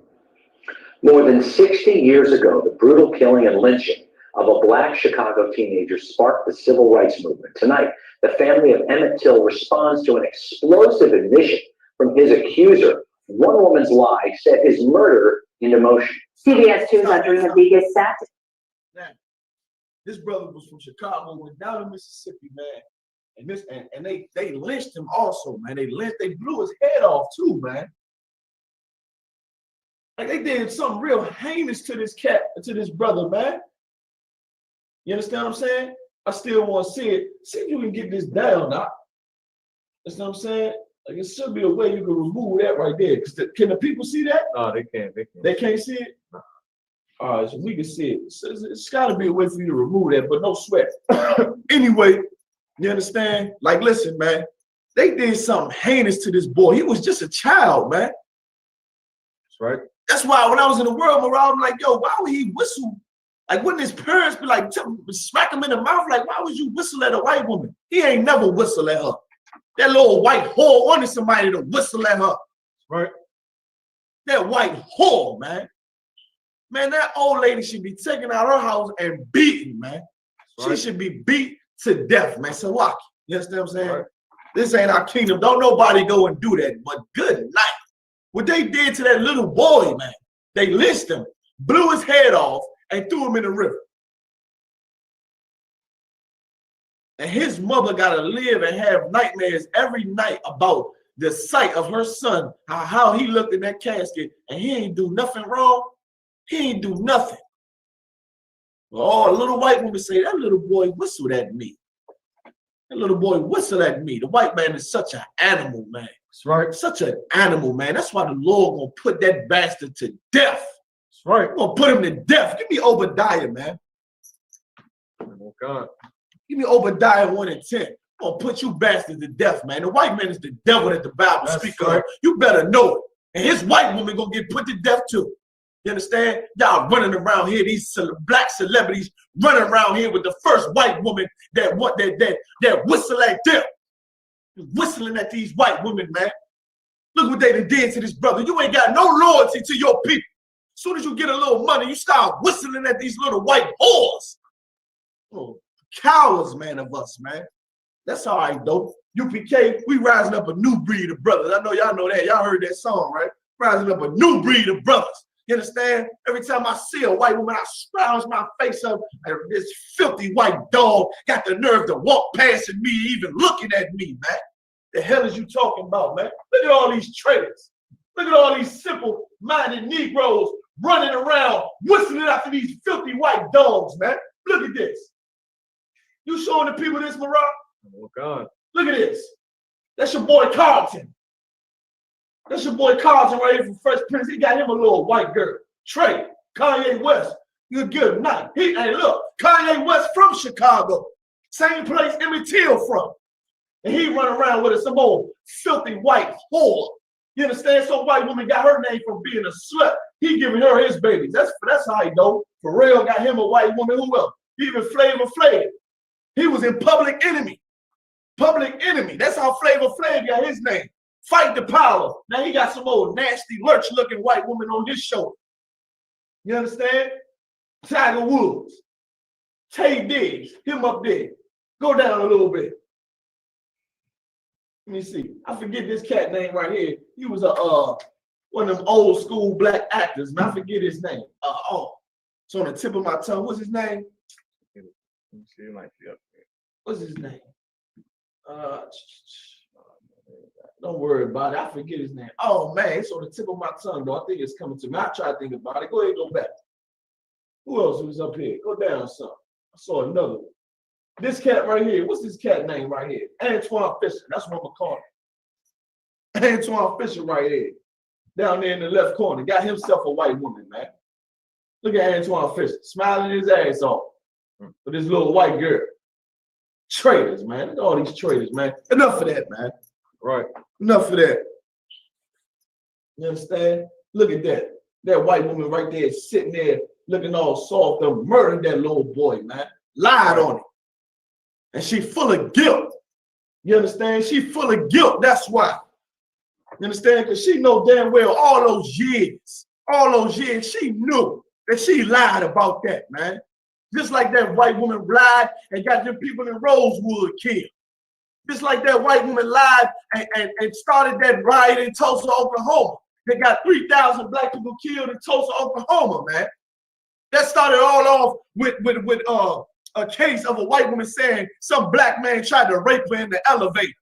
More than 60 years ago, the brutal killing and lynching of a black Chicago teenager sparked the civil rights movement. Tonight, the family of Emmett Till responds to an explosive admission from his accuser. One woman's lie set his murder into motion. CBS 2's Audrey Rodriguez sat. This brother was from Chicago, went down to Mississippi, man. And they lynched him also, man. They blew his head off too, man. Like they did something real heinous to this brother, man. You understand what I'm saying? I still want to see it. See if you can get this down now. You know what I'm saying? Like it should be a way you can remove that right there. Can the people see that? No, they can't. They can't see it? No. All right, so we can see it. It's got to be a way for you to remove that, but no sweat. Anyway, you understand? Like, listen, man. They did something heinous to this boy. He was just a child, man. That's right. That's why when I was in the world, I'm like, yo, why would he whistle? Like, wouldn't his parents be like, smack him in the mouth? Like, why would you whistle at a white woman? He ain't never whistle at her. That little white whore wanted somebody to whistle at her. Right. That white whore, man. Man, that old lady should be taken out of her house and beaten, man. Right. She should be beat to death, man. So what? You understand what I'm saying? Right. This ain't our kingdom. Don't nobody go and do that. But good night. What they did to that little boy, man, they lynched him, blew his head off, and threw him in the river. And his mother got to live and have nightmares every night about the sight of her son, how he looked in that casket, and he ain't do nothing wrong. He ain't do nothing. Well, a little white woman say, that little boy whistled at me. That little boy whistled at me. The white man is such an animal, man. That's right. Such an animal, man. That's why the Lord gonna put that bastard to death. That's right. We're gonna put him to death. Give me Obadiah, man. Oh, God. Give me Obadiah 1:10. I'm gonna put you bastards to death, man. The white man is the devil that the Bible speaks of. You better know it. And his white woman gonna get put to death too. You understand? Y'all running around here, these black celebrities running around here with the first white woman that whistle at them. Whistling at these white women, man. Look what they done did to this brother. You ain't got no loyalty to your people. As soon as you get a little money, you start whistling at these little white whores. Oh, cowards, man, of us, man. That's all right, though. UPK, we rising up a new breed of brothers. I know y'all know that. Y'all heard that song, right? Rising up a new breed of brothers. You understand? Every time I see a white woman, I scrounge my face up, and this filthy white dog got the nerve to walk past me, even looking at me, man. The hell is you talking about, man? Look at all these traitors. Look at all these simple-minded Negroes running around, whistling after these filthy white dogs, man. Look at this. You showing the people this, Marat? Oh, God. Look at this. That's your boy Carlton. That's your boy Carlton right here from Fresh Prince. He got him a little white girl. Trey, Kanye West. You good night. Hey, look, Kanye West from Chicago. Same place Emmett Till from. And he run around with some old filthy white whore. You understand? Some white woman got her name from being a slut. He giving her his babies. That's how he go. Pharrell got him a white woman. Who else? Even Flavor Flav. He was in Public Enemy. Public Enemy. That's how Flavor Flav got his name. Fight the power. Now he got some old nasty lurch-looking white woman on his shoulder. You understand? Tiger Woods, Tay Diggs, him up there. Go down a little bit. Let me see. I forget this cat name right here. He was one of them old school black actors. Man, I forget his name. It's on the tip of my tongue. What's his name? Let me see. It might be up there. What's his name? Don't worry about it. I forget his name. Oh, man, it's on the tip of my tongue, though. I think it's coming to me. I try to think about it. Go ahead, go back. Who else was up here? Go down some. I saw another one. This cat right here. What's this cat name right here? Antoine Fisher. That's what I'm going to call him. Antoine Fisher right here. Down there in the left corner. Got himself a white woman, man. Look at Antoine Fisher. Smiling his ass off. For this little white girl. Traitors, man. Look at all these traitors, man. Enough of that, man. Right. Enough of that. You understand? Look at that. That white woman right there sitting there looking all soft. They murdered that little boy, man. Lied on him. And she full of guilt. You understand? She full of guilt. That's why. You understand? Because she know damn well all those years, she knew that she lied about that, man. Just like that white woman lied and got them people in Rosewood killed. Just like that white woman lied and started that riot in Tulsa, Oklahoma. They got 3,000 black people killed in Tulsa, Oklahoma, man. That started all off with a case of a white woman saying some black man tried to rape her in the elevator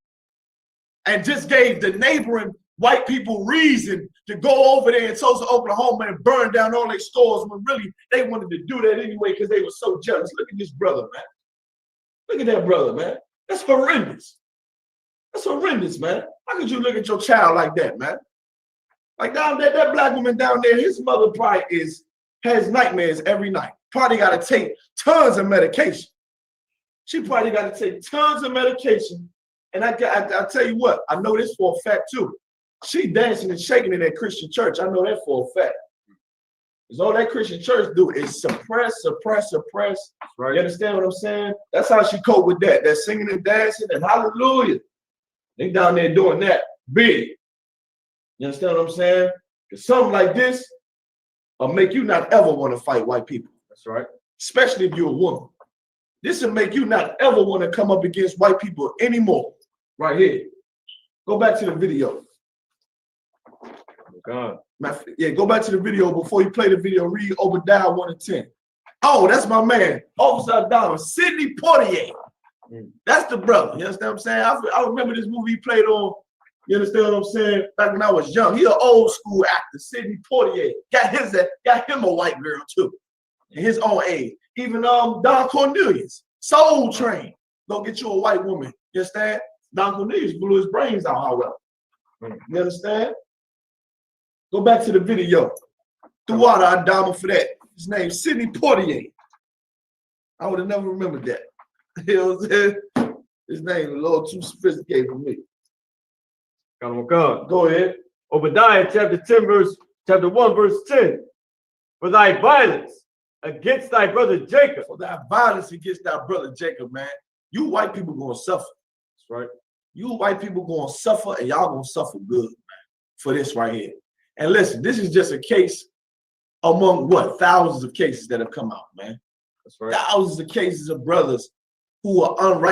and just gave the neighboring white people reason to go over there in Tulsa, Oklahoma and burn down all their stores when really they wanted to do that anyway because they were so jealous. Look at this brother, man. Look at that brother, man. That's horrendous. That's horrendous, man. How could you look at your child like that, man? Like down there, that black woman down there, his mother probably has nightmares every night. Probably got to take tons of medication. She probably got to take tons of medication. And I tell you what, I know this for a fact too. She dancing and shaking in that Christian church. I know that for a fact. Because all that Christian church do is suppress. Right. You understand what I'm saying? That's how she cope with that. That singing and dancing and hallelujah. They down there doing that big. You understand what I'm saying? Because something like this will make you not ever want to fight white people. That's right. Especially if you're a woman. This will make you not ever want to come up against white people anymore. Right here. Go back to the video. God. Yeah, go back to the video. Before you play the video, read Obadiah 1:10. Oh, that's my man, Officer Donald, Sidney Poitier. That's the brother. You understand what I'm saying? I remember this movie he played on, you understand what I'm saying? Back when I was young. He an old school actor, Sidney Poitier. Got him a white girl too. In his own age. Even Don Cornelius, Soul Train. Go get you a white woman. You understand? Don Cornelius blew his brains out, however. You understand? Go back to the video. Throughout I diamond for that. His name's Sidney Poitier. I would have never remembered that. You know what I'm saying? His name is a little too sophisticated for me. Go ahead. Obadiah chapter 1, verse 10. For thy violence against thy brother Jacob. For thy violence against thy brother Jacob, man. You white people gonna suffer. That's right. You white people gonna suffer, and y'all gonna suffer good, man, for this right here. And listen, this is just a case among what? Thousands of cases that have come out, man. That's right. Thousands of cases of brothers who are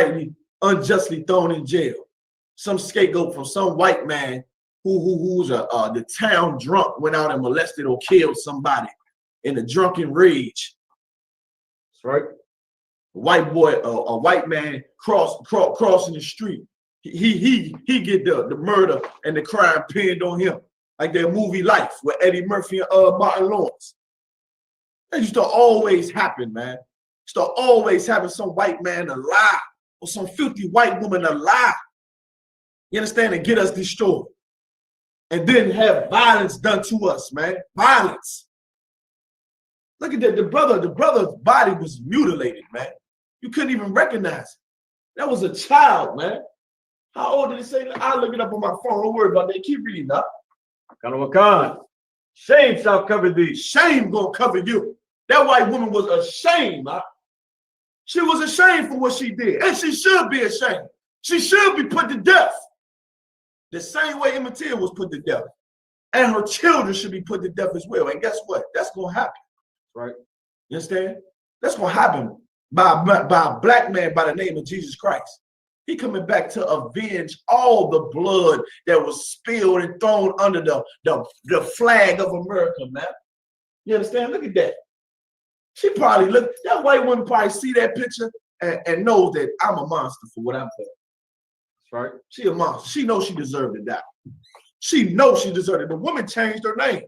unjustly thrown in jail. Some scapegoat from some white man who's the town drunk went out and molested or killed somebody in a drunken rage. That's right. A white boy, a white man crossing the street. He get the murder and the crime pinned on him. Like their movie Life with Eddie Murphy and Martin Lawrence. That used to always happen, man. Used to always happen, some white man to lie or some filthy white woman to lie. You understand? And get us destroyed. And then have violence done to us, man. Violence. Look at that. The brother's body was mutilated, man. You couldn't even recognize it. That was a child, man. How old did it say? I'll look it up on my phone. Don't worry about that. Keep reading up. Shame shall cover thee. Shame gonna cover you. That white woman was ashamed. Huh? She was ashamed for what she did. And she should be ashamed. She should be put to death. The same way Emmett Till was put to death. And her children should be put to death as well. And guess what? That's gonna happen. Right. You understand? That's gonna happen by a black man by the name of Jesus Christ. He coming back to avenge all the blood that was spilled and thrown under the flag of America, man. You understand? Look at that. She probably that white woman probably see that picture and knows that I'm a monster for what I'm doing. That's right. She a monster. She knows she deserved to die. She knows she deserved it. The woman changed her name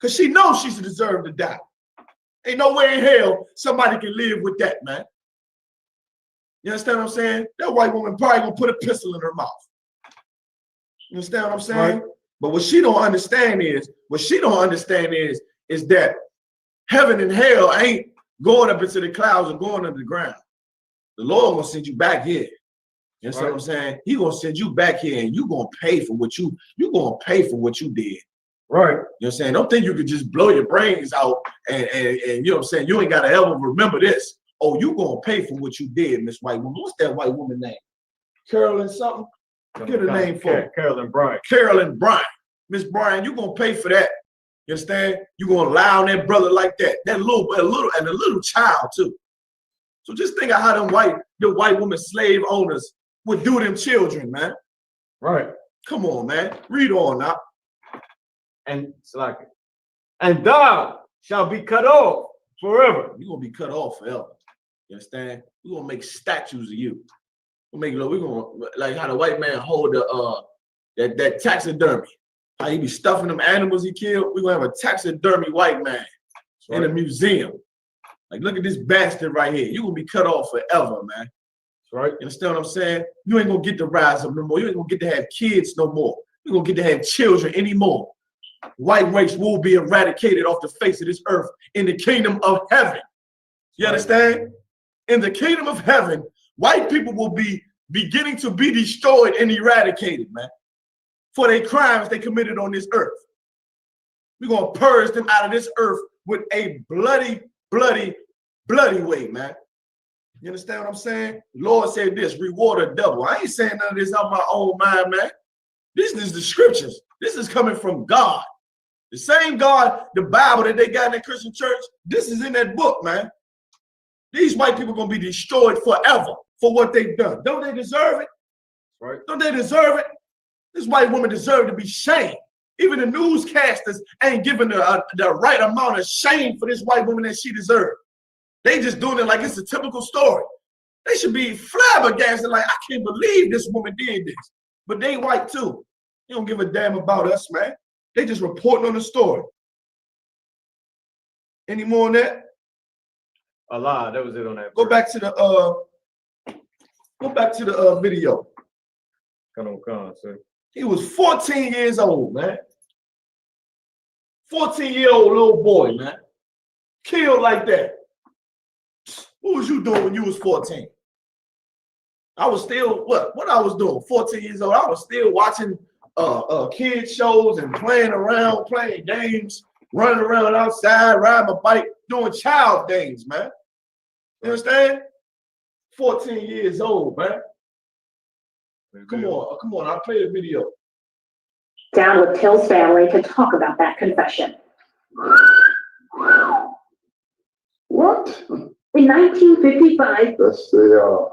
because she knows she deserved to die. Ain't no way in hell somebody can live with that, man. You understand what I'm saying? That white woman probably gonna put a pistol in her mouth. You understand what I'm saying? Right. But what she don't understand is that heaven and hell ain't going up into the clouds or going under the ground. The Lord gonna send you back here. You understand what I'm saying? He gonna send you back here, and you gonna pay for what you gonna pay for what you did. Right. You know what I'm saying? Don't think you could just blow your brains out and you know what I'm saying? You ain't gotta ever remember this. Oh, you gonna pay for what you did, Miss White Woman. What's that white woman name? Carolyn something? Get her name for her. Carolyn Bryant. Carolyn Bryant. Miss Bryant, you gonna pay for that. You understand? You gonna lie on that brother like that. That little child too. So just think of how the white woman slave owners would do them children, man. Right. Come on, man. Read on now. And it's like, and thou shalt be cut off forever. You're gonna be cut off forever. You understand? We're gonna make statues of you. We're gonna like how the white man hold that taxidermy. How he be stuffing them animals he killed. We're gonna have a taxidermy white man in a museum. Like, look at this bastard right here. You're gonna be cut off forever, man. That's right. You understand what I'm saying? You ain't gonna get to rise up no more. You ain't gonna get to have kids no more. You're gonna get to have children anymore. White race will be eradicated off the face of this earth in the kingdom of heaven. You understand? In the kingdom of heaven, white people will be beginning to be destroyed and eradicated, man, for their crimes they committed on this earth. We're going to purge them out of this earth with a bloody, bloody, bloody way, man. You understand what I'm saying? The Lord said this, reward a double. I ain't saying none of this out of my own mind, man. This is the scriptures. This is coming from God. The same God, the Bible that they got in that Christian church, this is in that book, man. These white people are going to be destroyed forever for what they've done. Don't they deserve it? Right. Don't they deserve it? This white woman deserves to be shamed. Even the newscasters ain't giving her the right amount of shame for this white woman that she deserves. They just doing it like it's a typical story. They should be flabbergasted, like, I can't believe this woman did this. But they white too. They don't give a damn about us, man. They just reporting on the story. Any more on that? A lot. That was it on that. Go back to the video. Come on, sir. He was 14 years old, man. 14-year-old little boy, man. Killed like that. What was you doing when you was 14? I was still, what I was doing, 14 years old, I was still watching kid shows and playing around, playing games, running around outside, riding my bike, doing child things, man. You understand? 14 years old, man. Come on, I'll play the video. Down with Till's family to talk about that confession. What? In 1955, That's the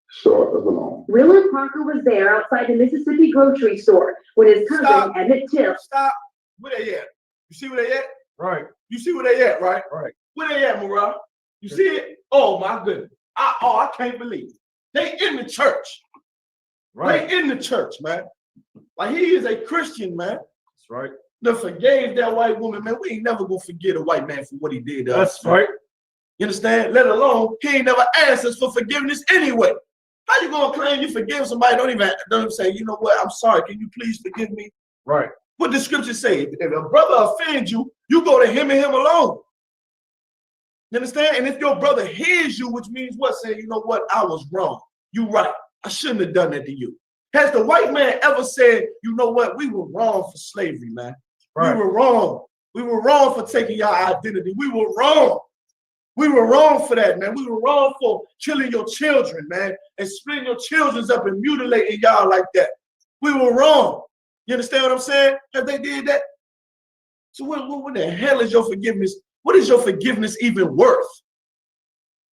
short of the long. Willard Parker was there outside the Mississippi grocery store when his cousin Emmett Till. Stop. Where they at? You see where they at? Right. You see where they at, right? Right. Where they at, Mariah? You see it? Oh my goodness. I can't believe it. They in the church. Right. They in the church, man. Like, he is a Christian, man. That's right. That forgave that white woman, man. We ain't never gonna forget a white man for what he did to us. That's right. You understand? Let alone he ain't never asked us for forgiveness anyway. How you gonna claim you forgive somebody? Don't even say, you know what? I'm sorry. Can you please forgive me? Right. What the scripture say? If a brother offends you, you go to him and him alone. You understand? And if your brother hears you, which means what? Say, you know what? I was wrong. You right. I shouldn't have done that to you. Has the white man ever said, you know what? We were wrong for slavery, man. Right. We were wrong. We were wrong for taking your identity. We were wrong. We were wrong for that, man. We were wrong for killing your children, man, and splitting your children up and mutilating y'all like that. We were wrong. You understand what I'm saying? Have they did that? So what the hell is your forgiveness? What is your forgiveness even worth?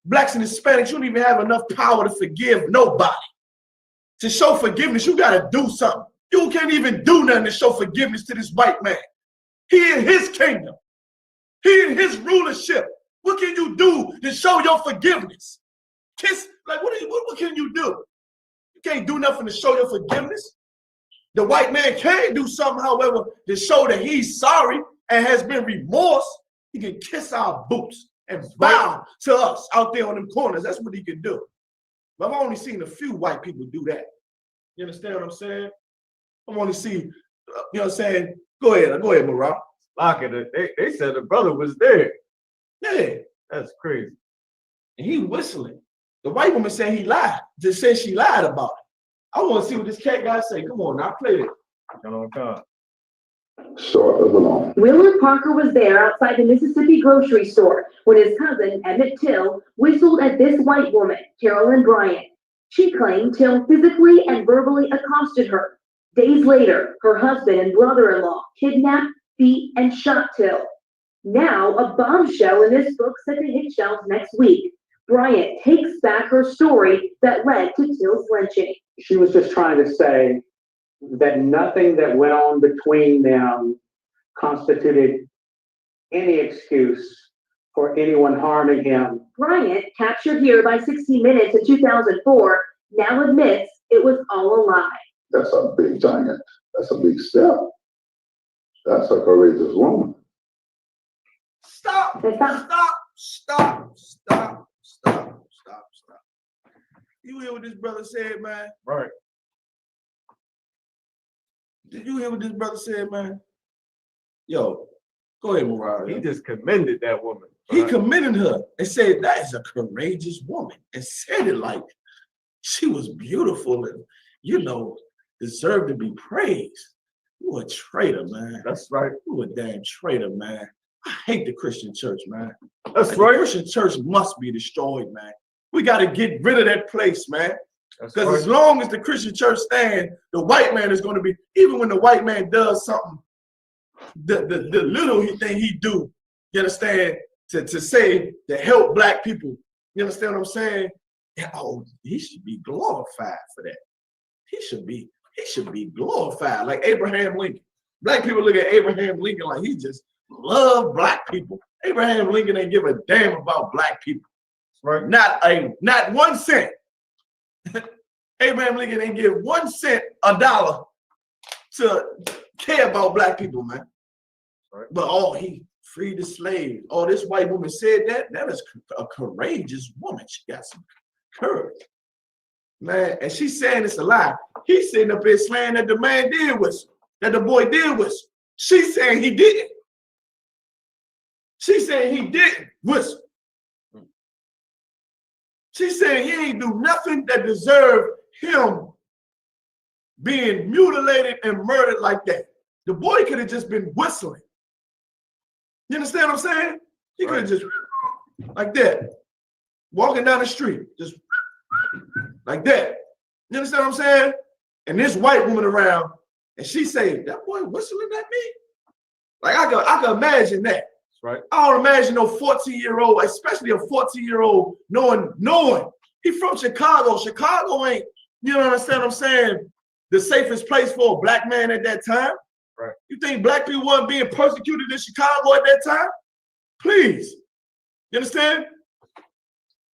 Blacks and Hispanics, you don't even have enough power to forgive nobody. To show forgiveness, you got to do something. You can't even do nothing to show forgiveness to this white man. He in his kingdom. He in his rulership. What can you do to show your forgiveness? Kiss, like, what can you do? You can't do nothing to show your forgiveness. The white man can do something, however, to show that he's sorry and has been remorse. He can kiss our boots and bow to us out there on them corners. That's what he can do. But I've only seen a few white people do that. You understand what I'm saying? I've only seen, you know what I'm saying? Go ahead, Marah. Lock it. They said the brother was there. Yeah. That's crazy. And he whistling. The white woman said he lied. Just said she lied about it. I want to see what this cat guy say. Come on, now play it. Come on. Short of the long. Willard Parker was there outside the Mississippi grocery store when his cousin Emmett Till whistled at this white woman, Carolyn Bryant. She claimed Till physically and verbally accosted her. Days later, her husband and brother-in-law kidnapped, beat, and shot Till. Now, a bombshell in this book set to hit shelves next week. Bryant takes back her story that led to Till's lynching. She was just trying to say that nothing that went on between them constituted any excuse for anyone harming him. Bryant, captured here by 60 Minutes in 2004, now admits it was all a lie. That's a big giant. That's a big step. That's a courageous woman. Stop. You hear what this brother said, man? Right. Did you hear what this brother said, man? Yo, go ahead, Mariah. He just commended that woman. He commended her and said that is a courageous woman, and said it like she was beautiful and, you know, deserved to be praised. You a traitor, man. That's right. You a damn traitor, man. I hate the Christian church, man. That's right. The Christian church must be destroyed, man. We got to get rid of that place, man. Because as long as the Christian church stands, the white man is going to be, even when the white man does something the little thing he do, you understand, to say to help black people. You understand what I'm saying? And, oh, he should be glorified for that. He should be glorified like Abraham Lincoln. Black people look at Abraham Lincoln like he just loved black people. Abraham Lincoln ain't give a damn about black people. Right? Not 1 cent. Abraham Lincoln ain't give 1 cent, a dollar, to care about black people, man. Right. But oh, he freed the slaves. Oh, this white woman said that. That is a courageous woman. She got some courage, man. And she's saying it's a lie. He's sitting up here slaying that the man did whistle, that the boy did whistle. She's saying he didn't. She's saying he didn't whistle. She's saying he ain't do nothing that deserved him being mutilated and murdered like that. The boy could have just been whistling. You understand what I'm saying? He could have just like that, walking down the street, just like that. You understand what I'm saying? And this white woman around, and she say, "That boy whistling at me." Like I can imagine that. Right. I don't imagine no 14-year-old, especially a 14-year-old, knowing he from Chicago. Chicago ain't, you know, understand what I'm saying, the safest place for a black man at that time. Right. You think black people weren't being persecuted in Chicago at that time? Please. You understand?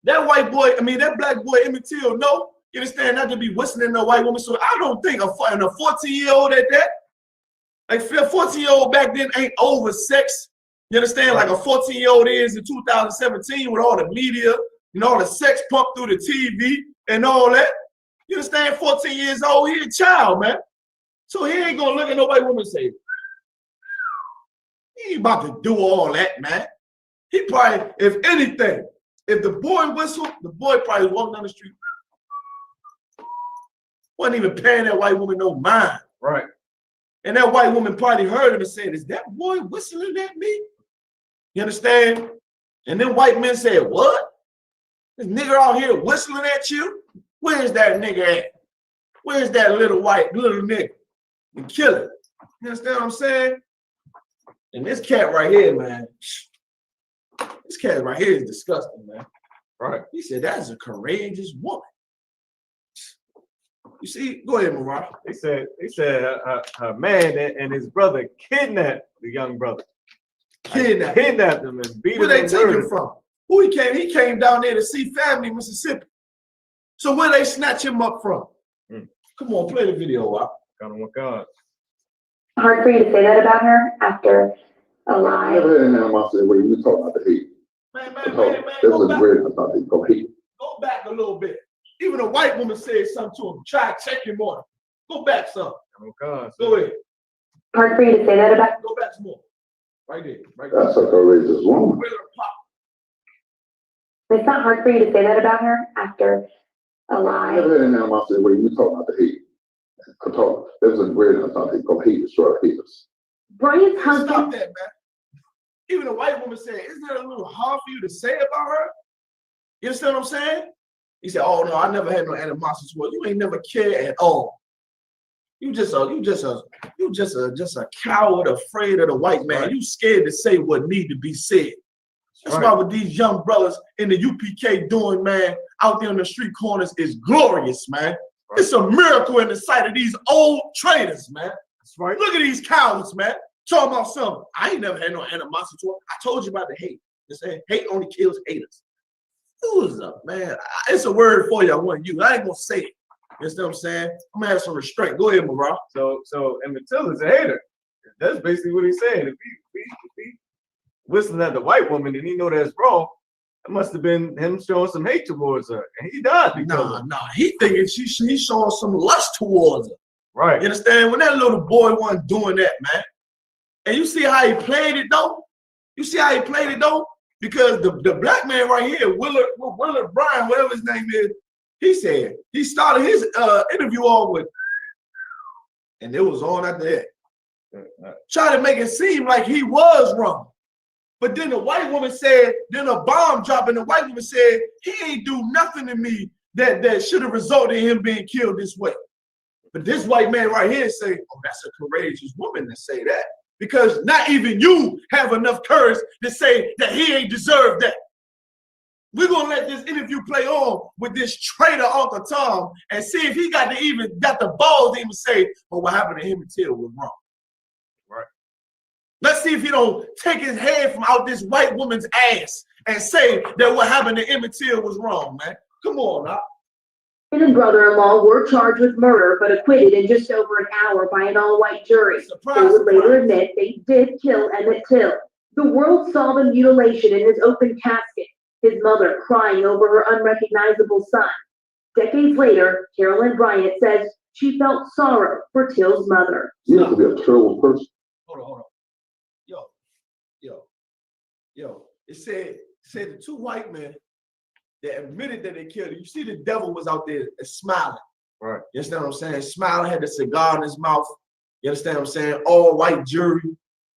That white boy, I mean, that black boy, Emmett Till, no, you understand, not to be whistling at a white woman. So I don't think a 14-year-old at that, like a 14-year-old back then ain't over sex. You understand? Like a 14-year-old is in 2017 with all the media, you know, all the sex pumped through the TV and all that. You understand? 14 years old, he a child, man. So he ain't gonna look at no white woman and say, he ain't about to do all that, man. He probably, if anything, if the boy whistled, the boy probably walked down the street. Wasn't even paying that white woman no mind. Right. And that white woman probably heard him and said, "Is that boy whistling at me?" You understand? And then white men said, "What? This nigga out here whistling at you? Where's that nigga at? Where's that little nigga?" And kill it. You understand what I'm saying? And this cat right here, man, this cat right here is disgusting, man. Right. He said, "That's a courageous woman." You see, go ahead, Mariah. They said her man and his brother kidnapped the young brother. Kidnapped him and beat him. Where they take him from? Who he came? He came down there to see family in Mississippi. So where they snatch him up from? Come on, play the video out. Oh my God. Hard for you to say that about her after a lie. I never had an animosity where you talk about the hate. Man, Go back a little bit. Even a white woman said something to him. Try to check him on. Go back some. Oh God. Go ahead. Hard for you to say that about. Go back some more. Right there. Right there. That's a courageous woman. It's not hard for you to say that about her after a lie. I never had an animosity where you talk about the hate. There's a great thing called hate destroy haters. Brian's husband. Stop that, man. Even a white woman said, "Isn't that a little hard for you to say about her?" You understand what I'm saying? He said, "Oh no, I never had no animosity towards you. Ain't never cared at all. You just a coward, afraid of the white man. You scared to say what need to be said." That's why what these young brothers in the UPK doing, man, out there on the street corners is glorious, man. It's a miracle in the sight of these old traitors, man. That's right. Look at these cowards, man. Talking about something. I ain't never had no animosity to them. I told you about the hate. They say hate only kills haters. Who's up, man? It's a word for you. I want you. I ain't gonna say it. You know what I'm saying? I'm gonna have some restraint. Go ahead, Mariah. So Emmett Till is a hater. That's basically what he's saying. If he whistling at the white woman and he know that's wrong, it must have been him showing some hate towards her, and he died because Nah. He thinking he's showing some lust towards her. Right. You understand? When that little boy wasn't doing that, man. And you see how he played it though? You see how he played it though? Because the black man right here, Willard Bryan, whatever his name is, he said he started his interview off with, and it was on after that. Try to make it seem like he was wrong. But then the white woman said, then a bomb dropped, and the white woman said, he ain't do nothing to me that should have resulted in him being killed this way. But this white man right here say, oh, that's a courageous woman to say that. because not even you have enough courage to say that he ain't deserved that. We're gonna let this interview play on with this traitor Uncle Tom and see if he got the balls to even say, well, what happened to him and Till was wrong. Right. Let's see if he don't take his head from out this white woman's ass and say that what happened to Emmett Till was wrong, man. Come on now. And brother-in-law were charged with murder but acquitted in just over an hour by an all-white jury. They would later admit they did kill Emmett Till. The world saw the mutilation in his open casket, his mother crying over her unrecognizable son. Decades later, Carolyn Bryant says she felt sorrow for Till's mother. You have to be a terrible person. Hold on. Yo. It said the two white men that admitted that they killed him. You see the devil was out there smiling. Right. You understand what I'm saying? Smiling, had the cigar in his mouth. You understand what I'm saying? All white jury.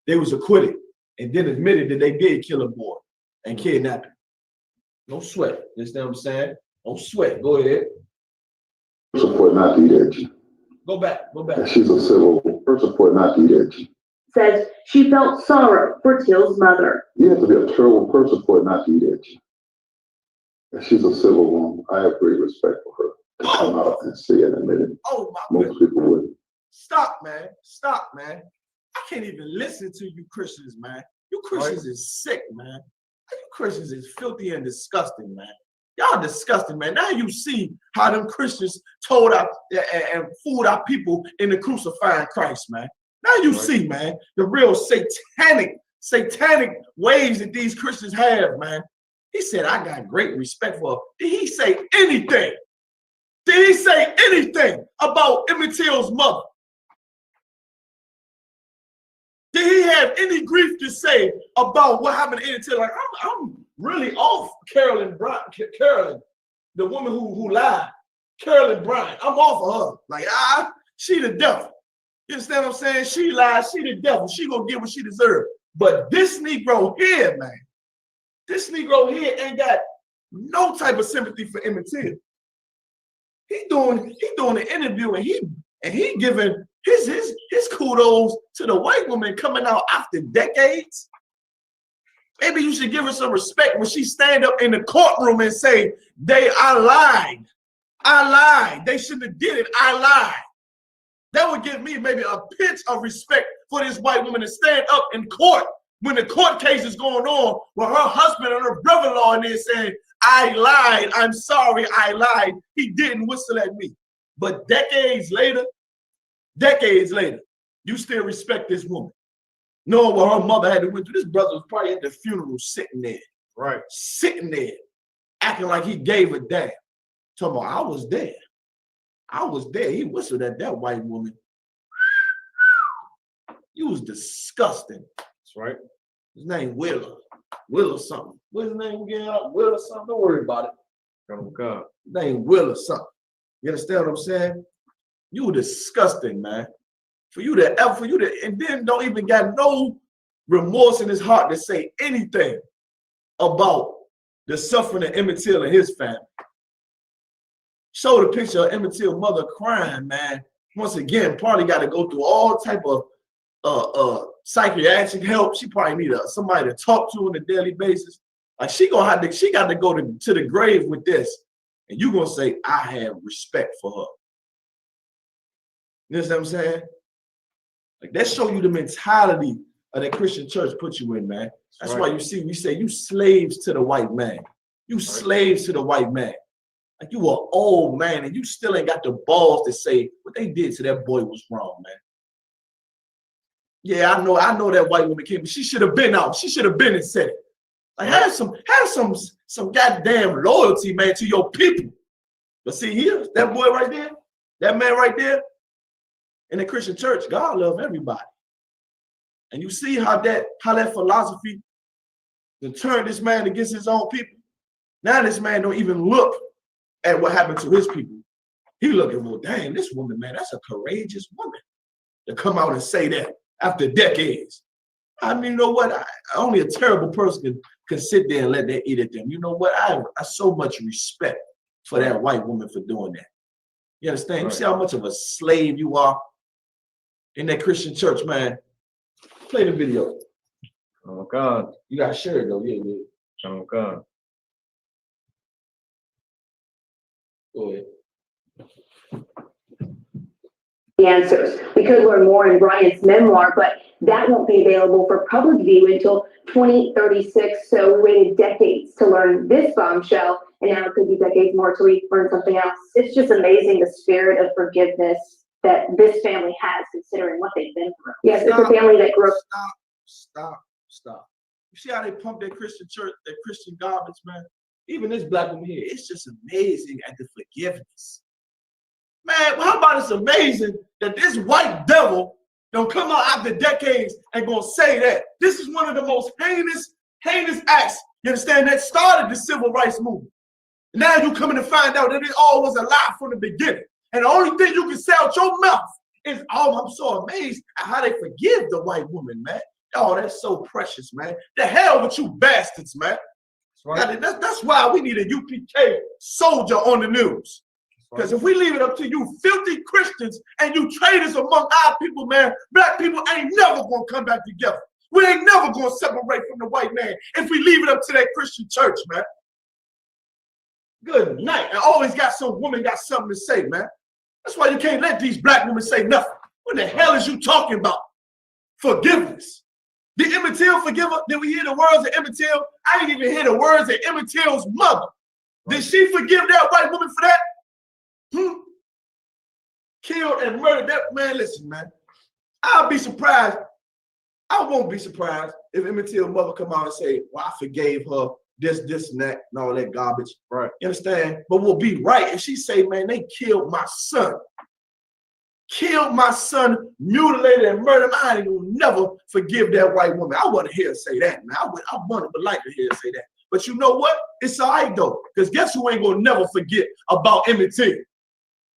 They was acquitted and then admitted that they did kill a boy and kidnap him. No sweat. You understand what I'm saying? Don't sweat. Go ahead. Support not to eat. Go back. She's a civil person for not to eat. Says she felt sorrow for Till's mother. You have to be a terrible person for not to eat. She's a civil woman. I have great respect for her to come out and see it and admit it. Oh my Most people wouldn't. Stop, man. I can't even listen to you Christians, man. You Christians is sick, man. You Christians is filthy and disgusting, man. Y'all disgusting, man. Now you see how them Christians told out and fooled our people in the crucifying Christ, man. Now you see, man, the real satanic ways that these Christians have, man. He said, I got great respect for her. Did he say anything? Did he say anything about Emmett Till's mother? Did he have any grief to say about what happened to Emmett Till? Like, I'm really off Carolyn, the woman who lied. Carolyn Bryant, I'm off of her. Like, she the devil. You understand what I'm saying? She lied, she the devil. She gonna get what she deserved. But this Negro here, man, this Negro here ain't got no type of sympathy for Emmett Till. He doing an interview and he giving his kudos to the white woman coming out after decades. Maybe you should give her some respect when she stand up in the courtroom and say, I lied. They shouldn't have did it. I lied. That would give me maybe a pinch of respect for this white woman to stand up in court when the court case is going on with her husband and her brother-in-law in there saying, I lied, I'm sorry, I lied. He didn't whistle at me. But decades later, you still respect this woman. Knowing what her mother had to went through. This brother was probably at the funeral sitting there. Right. Sitting there, acting like he gave a damn. Talking about, I was there. He whistled at that white woman. You was disgusting. That's right. His name Willa something. What's his name again? Willa something. Don't worry about it. Oh God. His name Willa something. You understand what I'm saying? You were disgusting, man. For you to, and then don't even got no remorse in his heart to say anything about the suffering of Emmett Till and his family. Show the picture of Emmett Till's mother crying, man. Once again, probably got to go through all type of psychiatric help. She probably need somebody to talk to on a daily basis. Like she got to go to the grave with this, and you gonna say, I have respect for her. You know what I'm saying? Like that show you the mentality of that Christian church put you in, man. That's why you see, we say you slaves to the white man. You slaves to the white man. Like you an old man and you still ain't got the balls to say what they did to that boy was wrong, man. Yeah, I know that white woman came, but she should have been out. She should have been and said it. Like have some goddamn loyalty, man, to your people. But see here, that boy right there, that man right there, in the Christian church, God loves everybody. And you see how that philosophy to turn this man against his own people. Now this man don't even look at what happened to his people. He looking, well, dang, this woman, man, that's a courageous woman to come out and say that after decades. I mean, you know what? Only a terrible person can sit there and let that eat at them. You know what? I so much respect for that white woman for doing that. You understand? Right. You see how much of a slave you are in that Christian church, man? Play the video. Oh God. You gotta share it though. Yeah, yeah. Oh God. Go ahead. The answers. We could learn more in Bryant's memoir, but that won't be available for public view until 2036. So we waited decades to learn this bombshell, and now it could be decades more till we learn something else. It's just amazing the spirit of forgiveness that this family has, considering what they've been through. Yes, it's a family that grew up. Stop. You see how they pump their Christian church, their Christian garbage, man? Even this black woman here, it's just amazing at the forgiveness. Man, how about it's amazing that this white devil don't come out after decades and gonna say that. This is one of the most heinous acts, you understand, that started the civil rights movement. Now you coming to find out that it all was a lie from the beginning. And the only thing you can say out your mouth is, oh, I'm so amazed at how they forgive the white woman, man. Oh, that's so precious, man. The hell with you bastards, man. Right. That's why we need a UPK soldier on the news. Because if we leave it up to you filthy Christians and you traitors among our people, man, black people ain't never going to come back together. We ain't never going to separate from the white man if we leave it up to that Christian church, man. Good night. And always got some woman got something to say, man. That's why you can't let these black women say nothing. What the hell is you talking about? Forgiveness. Did Emmett Till forgive her? Did we hear the words of Emmett Till? I didn't even hear the words of Emmett Till's mother. Did she forgive that white woman for that? Killed and murdered that man. Listen, man. I'll be surprised. I won't be surprised if Emmett Till's mother come out and say, well, I forgave her this, and that, and all that garbage. Right. You understand? But we'll be right if she say, man, they killed my son. Killed my son, mutilated and murdered him. I ain't gonna never forgive that white woman. I want to hear her say that, man. I would like to hear her say that. But you know what? It's all right, though. Because guess who ain't gonna never forget about Emmett Till?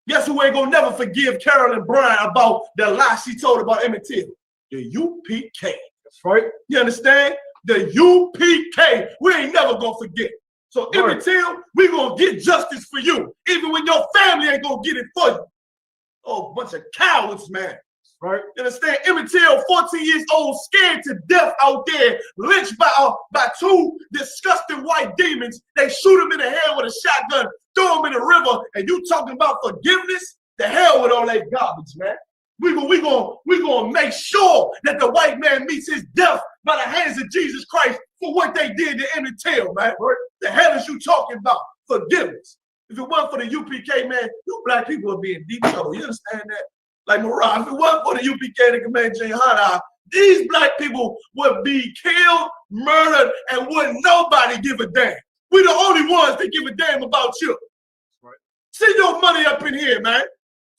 Guess who ain't gonna never forgive Carolyn Bryant about the lie she told about Emmett Till? The UPK. That's right. You understand? The UPK. We ain't never gonna forget. So Emmett Till, we gonna get justice for you, even when your family ain't gonna get it for you. Oh, bunch of cowards, man. Right? You understand? Emmett Till, 14 years old, scared to death out there, lynched by two disgusting white demons. They shoot him in the head with a shotgun, throw him in the river, and you talking about forgiveness? The hell with all that garbage, man. We gonna make sure that the white man meets his death by the hands of Jesus Christ for what they did to Emmett Till, man. Right? The hell is you talking about? Forgiveness. If it wasn't for the UPK, man, you black people would be in deep trouble. You understand that? Like Mariah, if it wasn't for the UPK and Command GEN.YAHANNA, these black people would be killed, murdered, and wouldn't nobody give a damn. We the only ones that give a damn about you. Right. Send your money up in here, man.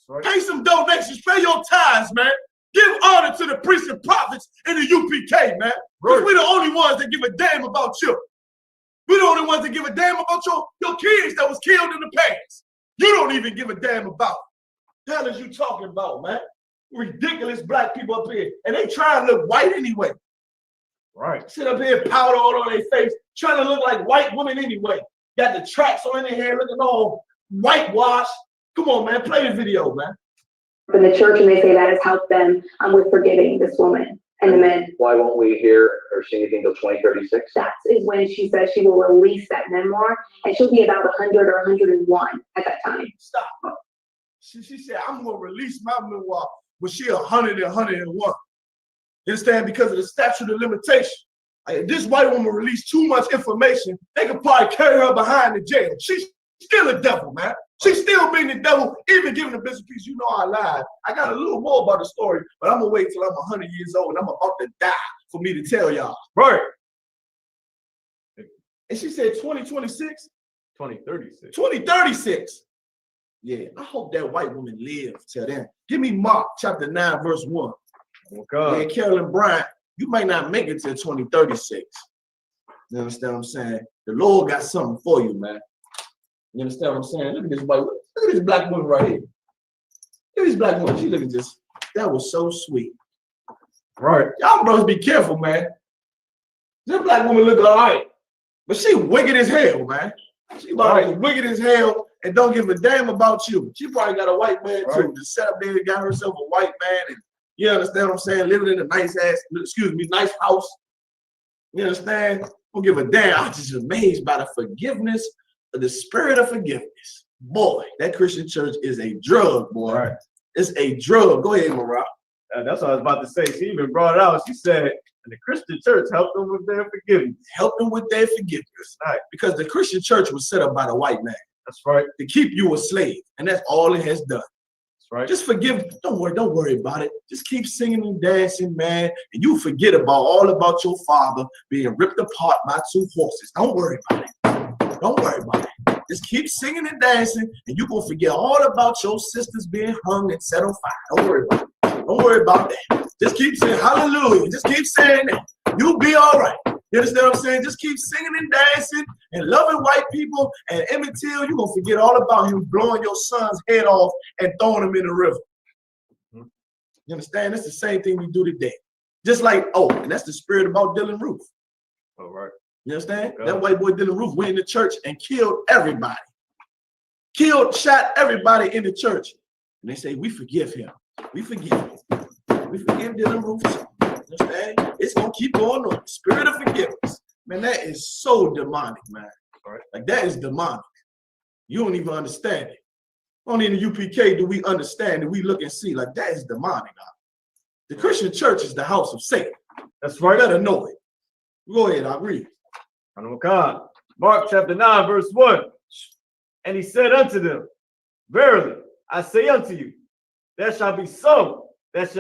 Right. Pay some donations, pay your tithes, man. Give honor to the priests and prophets in the UPK, man. Because we the only ones that give a damn about you. We the only ones that give a damn about your kids that was killed in the past. You don't even give a damn about it. The hell is you talking about, man? Ridiculous black people up here. And they trying to look white anyway. Right. Sit up here, powder all on their face, trying to look like white women anyway. Got the tracks on their hair, looking all whitewashed. Come on, man, play the video, man. In the church, and they say that has helped them with forgiving this woman and the men. Why won't we hear or see anything until 2036? That is when she says she will release that memoir, and she'll be about 100 or 101 at that time. Stop. She said, I'm going to release my memoir, but she 100 and 101. You understand? Because of the statute of limitation. Like, if this white woman released too much information, they could probably carry her behind the jail. She's still a devil, man. She's still being the devil, even giving the business piece. You know I lied. I got a little more about the story, but I'm going to wait till I'm 100 years old and I'm about to die for me to tell y'all. Right. And she said 2026? 2036. 2036. Yeah, I hope that white woman lives till then. Give me Mark chapter 9, verse 1. Oh, God. Yeah, Carolyn Bryant, you might not make it till 2036. You understand what I'm saying? The Lord got something for you, man. You understand what I'm saying? Look at this white woman. Look at this black woman right here. Look at this black woman. She look at this. That was so sweet. Right. Y'all brothers be careful, man. This black woman look all right. But she wicked as hell, man. She about wicked as hell and don't give a damn about you. She probably got a white man too. Just sat up there and got herself a white man and You understand what I'm saying? Living in a nice house. You understand? Don't give a damn. I'm just amazed by the forgiveness, the spirit of forgiveness. Boy, that Christian church is a drug, boy. Right. It's a drug. Go ahead, Marat. That's what I was about to say. She even brought it out. She said, the Christian church helped them with their forgiveness. Help them with their forgiveness. Right. Because the Christian church was set up by the white man. That's right. To keep you a slave. And that's all it has done. That's right. Just forgive. Don't worry about it. Just keep singing and dancing, man. And you forget all about your father being ripped apart by two horses. Don't worry about it. Don't worry about it. Just keep singing and dancing, and you're going to forget all about your sisters being hung and set on fire. Don't worry about it. Don't worry about that. Just keep saying hallelujah. Just keep saying that. You'll be all right. You understand what I'm saying? Just keep singing and dancing and loving white people. And Emmett Till, you're going to forget all about him blowing your son's head off and throwing him in the river. You understand? That's the same thing we do today. Just like, and that's the spirit about Dylan Roof. All right. You understand? Yeah. That white boy Dylan Roof went in the church and killed everybody. Shot everybody in the church. And they say, we forgive him. We forgive him. We forgive Dylan Roof. You understand? It's going to keep going on. Spirit of forgiveness. Man, that is so demonic, man. Right. Like, that is demonic. You don't even understand it. Only in the UPK do we understand and we look and see. Like, that is demonic. The Christian church is the house of Satan. That's right. You better know it. Go ahead, I'll read. Mark chapter 9, verse 1. And he said unto them, verily, I say unto you, there shall be some that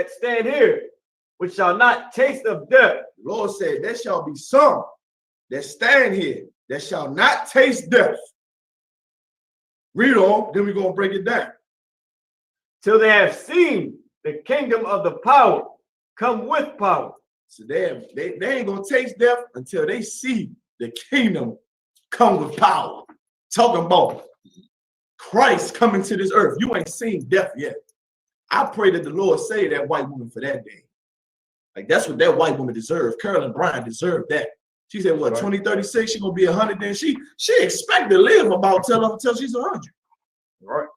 stand here, which shall not taste of death. The Lord said, there shall be some that stand here that shall not taste death. Read on, then we're going to break it down. Till they have seen the kingdom of the power come with power. So they ain't going to taste death until they see the kingdom come with power. Talking about Christ coming to this earth. You ain't seen death yet. I pray that the Lord save that white woman for that day. Like, that's what that white woman deserved. Carolyn Bryant deserved that. She said, what, 2036, she's going to be 100 then. She expected to live about until she's 100. Right.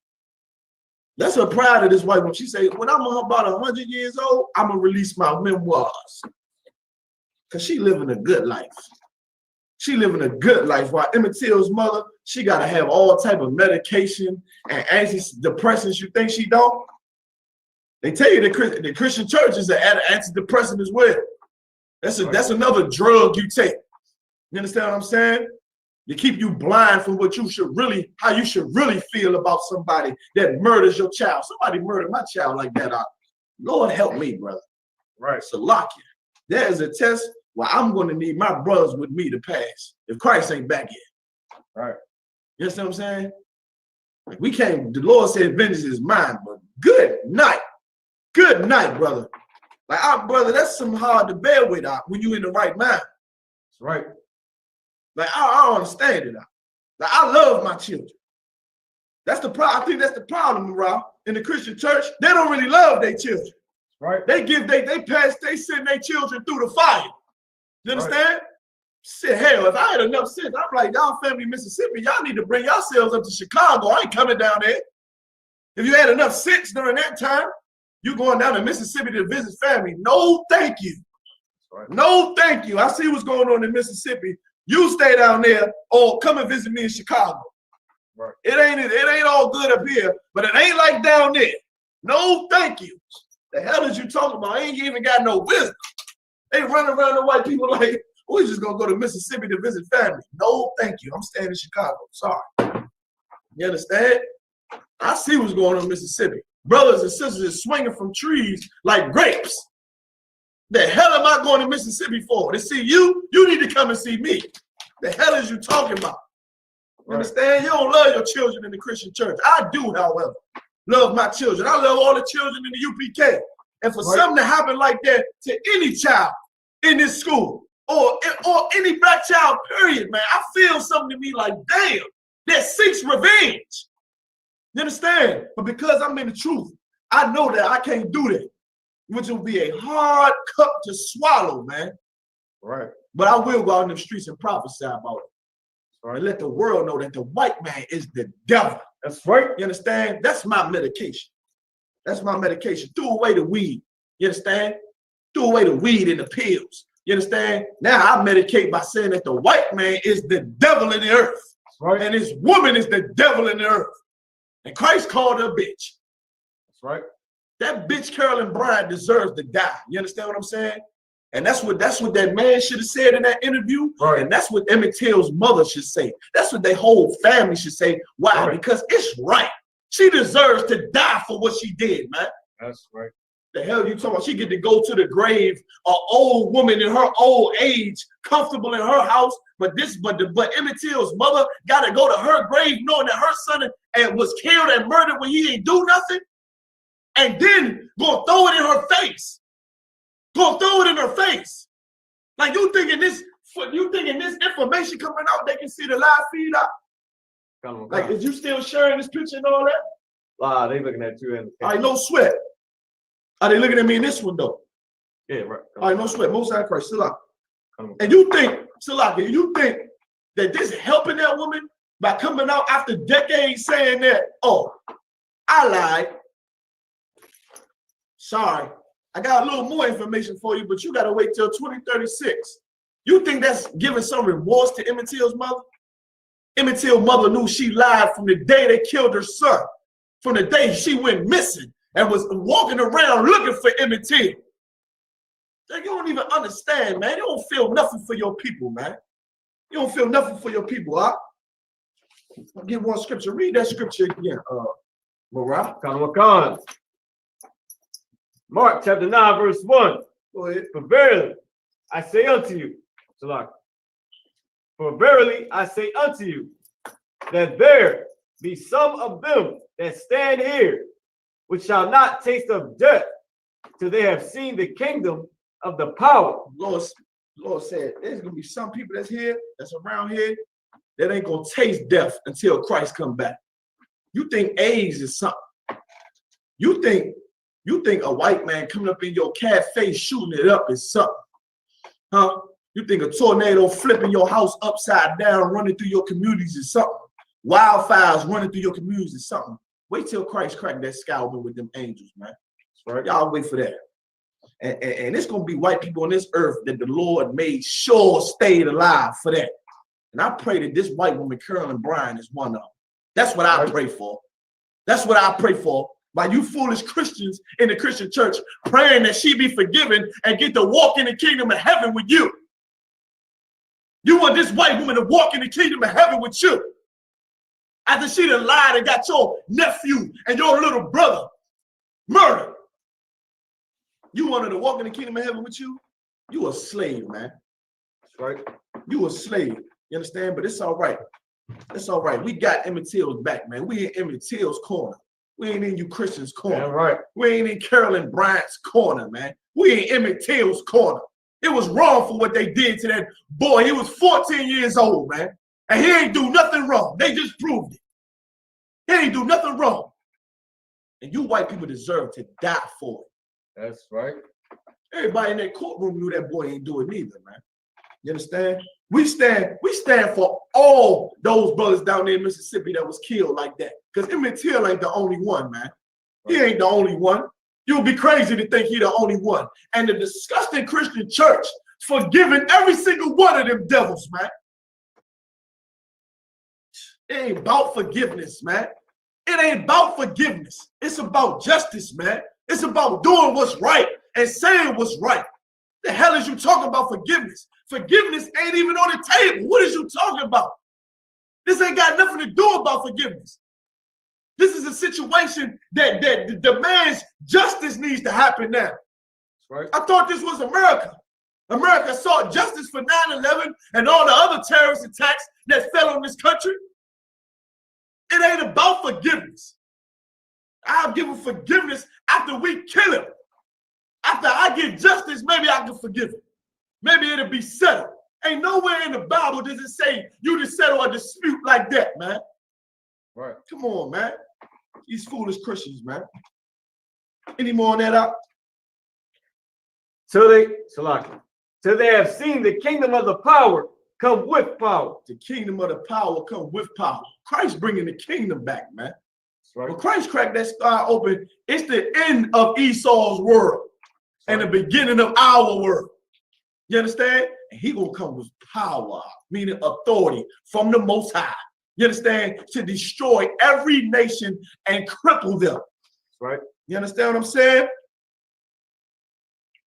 That's her pride of this white woman. She said, when I'm about 100 years old, I'm going to release my memoirs. Because she living a good life. She living a good life. While Emmett Till's mother, she got to have all type of medication and antidepressants. You think she don't? They tell you the Christian church is an antidepressant as well. That's another drug you take. You understand what I'm saying? To keep you blind from what how you should really feel about somebody that murders your child. Somebody murdered my child like that. Lord help me, brother. Right. Salakia. There is a test where I'm going to need my brothers with me to pass if Christ ain't back yet. Right. You understand what I'm saying? Like, we can't, the Lord said vengeance is mine, but good night. Good night, brother. Like, brother, that's something hard to bear with when you in the right mind. That's right. Like, I don't understand it. Like, I love my children. That's the problem. I think that's the problem, Rob. In the Christian church, they don't really love their children. Right. They send their children through the fire. You understand? Right. Shit, hell, if I had enough sense, I'm like, y'all family in Mississippi, y'all need to bring yourselves up to Chicago. I ain't coming down there. If you had enough sense during that time, you going down to Mississippi to visit family. No, thank you. Right. No, thank you. I see what's going on in Mississippi. You stay down there or come and visit me in Chicago. Right. It ain't all good up here, but it ain't like down there. No, thank you. The hell is you talking about? I ain't even got no wisdom. They running around the white people like, we're just gonna go to Mississippi to visit family. No, thank you. I'm staying in Chicago. Sorry. You understand? I see what's going on in Mississippi. Brothers and sisters are swinging from trees like grapes. The hell am I going to Mississippi for? To see you? You need to come and see me. The hell is you talking about? You understand? You don't love your children in the Christian church. I do, however, love my children. I love all the children in the UPK. And for something to happen like that to any child in this school or any black child, period, man, I feel something to me like, damn, that seeks revenge. You understand? But because I'm in the truth, I know that I can't do that, which will be a hard cup to swallow, man. Right. But I will go out in the streets and prophesy about it. Right. And let the world know that the white man is the devil. That's right. You understand? That's my medication. That's my medication. Throw away the weed. You understand? Do away the weed and the pills. You understand? Now I medicate by saying that the white man is the devil in the earth. Right. And this woman is the devil in the earth. And Christ called her a bitch. That's right. That bitch Carolyn Bryant deserves to die. You understand what I'm saying? And that's what that man should have said in that interview. Right. And that's what Emmett Till's mother should say. That's what their whole family should say. Why? Right. Because it's right. She deserves to die for what she did, man. That's right. The hell you talking about? She get to go to the grave, an old woman in her old age, comfortable in her house. But Emmett Till's mother got to go to her grave knowing that her son and was killed and murdered when he ain't do nothing. And then gonna throw it in her face. Gonna throw it in her face. Like you thinking this information coming out, they can see the live feed out. Like, is you still sharing this picture and all that? They looking at you in the All right, no sweat. Are they looking at me in this one though? Yeah, right. All right, no sweat. Most High Christ, Salak. And you think, Salak, you think that this helping that woman by coming out after decades saying that, oh, I lied. Sorry. I got a little more information for you, but you got to wait till 2036. You think that's giving some remorse to Emmett Till's mother? Emmett Till's mother knew she lied from the day they killed her son, from the day she went missing and was walking around looking for Emmett Till. You don't even understand, man. You don't feel nothing for your people, man. You don't feel nothing for your people, huh? I'll give one scripture. Read that scripture again, Marah. Mark chapter 9, verse 1. Go ahead. For verily, I say unto you, for verily I say unto you, that there be some of them that stand here, which shall not taste of death, till they have seen the kingdom of the power. Lord said, there's gonna be some people that's here, that's around here, that ain't gonna taste death until Christ come back. You think AIDS is something? You think a white man coming up in your cafe shooting it up is something? Huh? You think a tornado flipping your house upside down, running through your communities is something? Wildfires running through your communities is something? Wait till Christ crack that sky open with them angels, man. Right? Y'all wait for that. And it's gonna be white people on this earth that the Lord made sure stayed alive for that. And I pray that this white woman, Carolyn Bryant, is one of them. That's what I pray for. That's what I pray for. By you foolish Christians in the Christian church praying that she be forgiven and get to walk in the kingdom of heaven with you. You want this white woman to walk in the kingdom of heaven with you. After she done lied and got your nephew and your little brother murdered. You want her to walk in the kingdom of heaven with you? You a slave, man. That's right. You a slave. You understand? But it's all right. It's all right. We got Emmett Till's back, man. We in Emmett Till's corner. We ain't in you Christians' corner. Yeah, right. We ain't in Carolyn Bryant's corner, man. We in Emmett Till's corner. It was wrong for what they did to that boy. He was 14 years old, man. And he ain't do nothing wrong. They just proved it. He ain't do nothing wrong. And you white people deserve to die for it. That's right. Everybody in that courtroom knew that boy ain't do it neither, man. You understand? We stand for all those brothers down there in Mississippi that was killed like that. Because Emmett Till ain't the only one, man. He ain't the only one. You'll be crazy to think he the only one. And the disgusting Christian church forgiving every single one of them devils, man. It ain't about forgiveness, man. It ain't about forgiveness. It's about justice, man. It's about doing what's right and saying what's right. The hell is you talking about forgiveness? Forgiveness ain't even on the table. What is you talking about? This ain't got nothing to do about forgiveness. This is a situation that demands justice needs to happen now. Right. I thought this was America. America sought justice for 9/11 and all the other terrorist attacks that fell on this country. It ain't about forgiveness. I'll give him forgiveness after we kill him. After I get justice, maybe I can forgive him. Maybe it'll be settled. Ain't nowhere in the Bible does it say you to settle a dispute like that, man. Right. Come on, man. These foolish Christians, man. Any more on that out? Till they have seen the kingdom of the power come with power. The kingdom of the power come with power. Christ bringing the kingdom back, man. Right. When Christ cracked that sky open, it's the end of Esau's world. and the beginning of our world. You understand? And he gonna come with power, meaning authority from the Most High. You understand? To destroy every nation and cripple them. Right. You understand what I'm saying?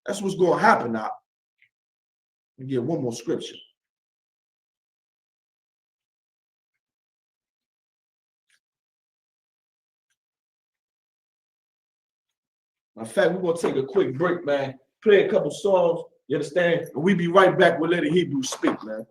That's what's gonna happen now. Let me get one more scripture. In fact, we're gonna take a quick break, man. Play a couple songs, you understand? And we be right back with Let the Hebrews Speak, man.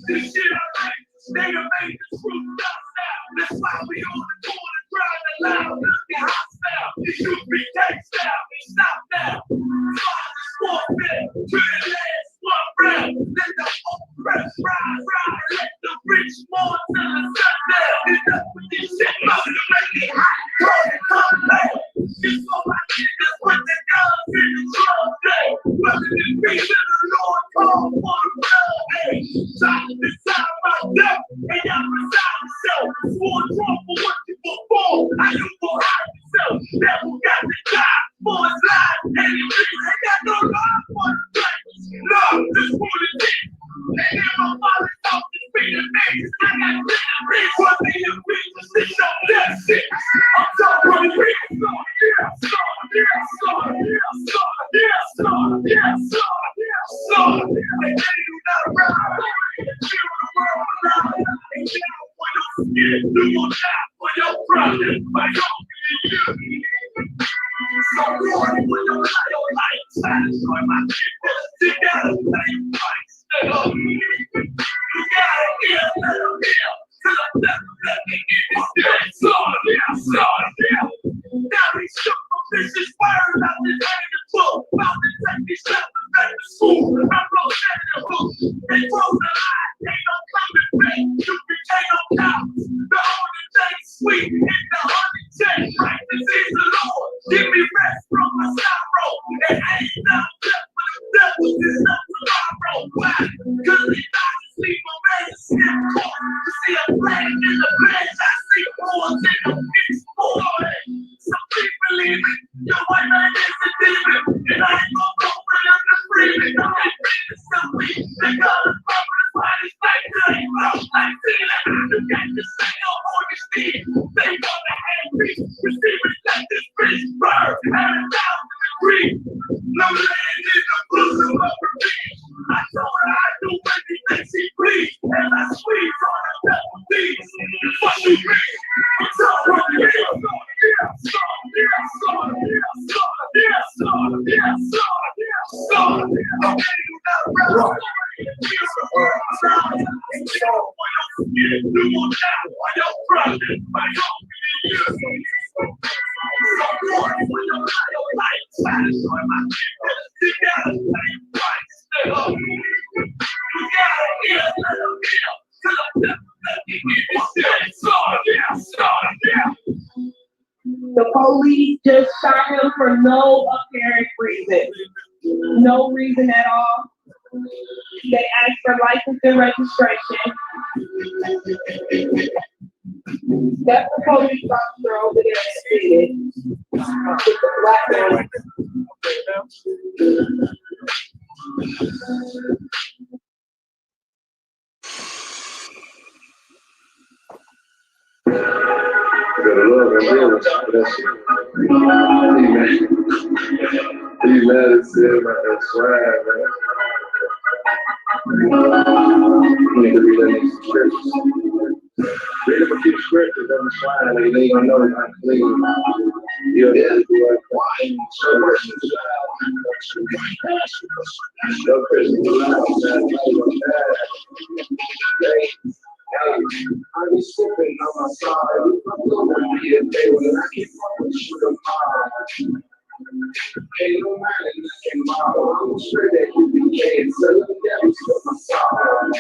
This shit I like, they done made the truth style. That's why we on the corner crying aloud. Look at hostile, I.S.U.P.K style. Stop now. Fly this warfare to the last one round. Let the oppressed rise, let the rich mourn till the sundown. Enough with this shit, mother, to make it hot. Come back. It's so my niggas put the guns in the drum day. Whether it be to the Lord call for the blood, hey. Try to decide my death, and y'all beside yourself. Swore drunk for what you were for. I you will hide yourself. Devil got to die for his life. And you ain't got no love for the blackness. Love, this fool is it. And then my father talk to me to me. I got rich, what me and rich to sit on that shit. I'm talking rich. The police just shot him for no apparent reason. No reason at all. They asked for license and registration. That's the police officer over there seated with the black man. He mad as hell about that swag, man. You need to read that next scriptures. Read them a few scriptures, them swag, like they don't know how clean. You're there to do it. So much is no Christian allowed, man. I be sipping on my side. Gonna be a day when I keep up with you tomorrow. Ain't no man in this tomorrow. I'm sure that you be getting so look at me for my side.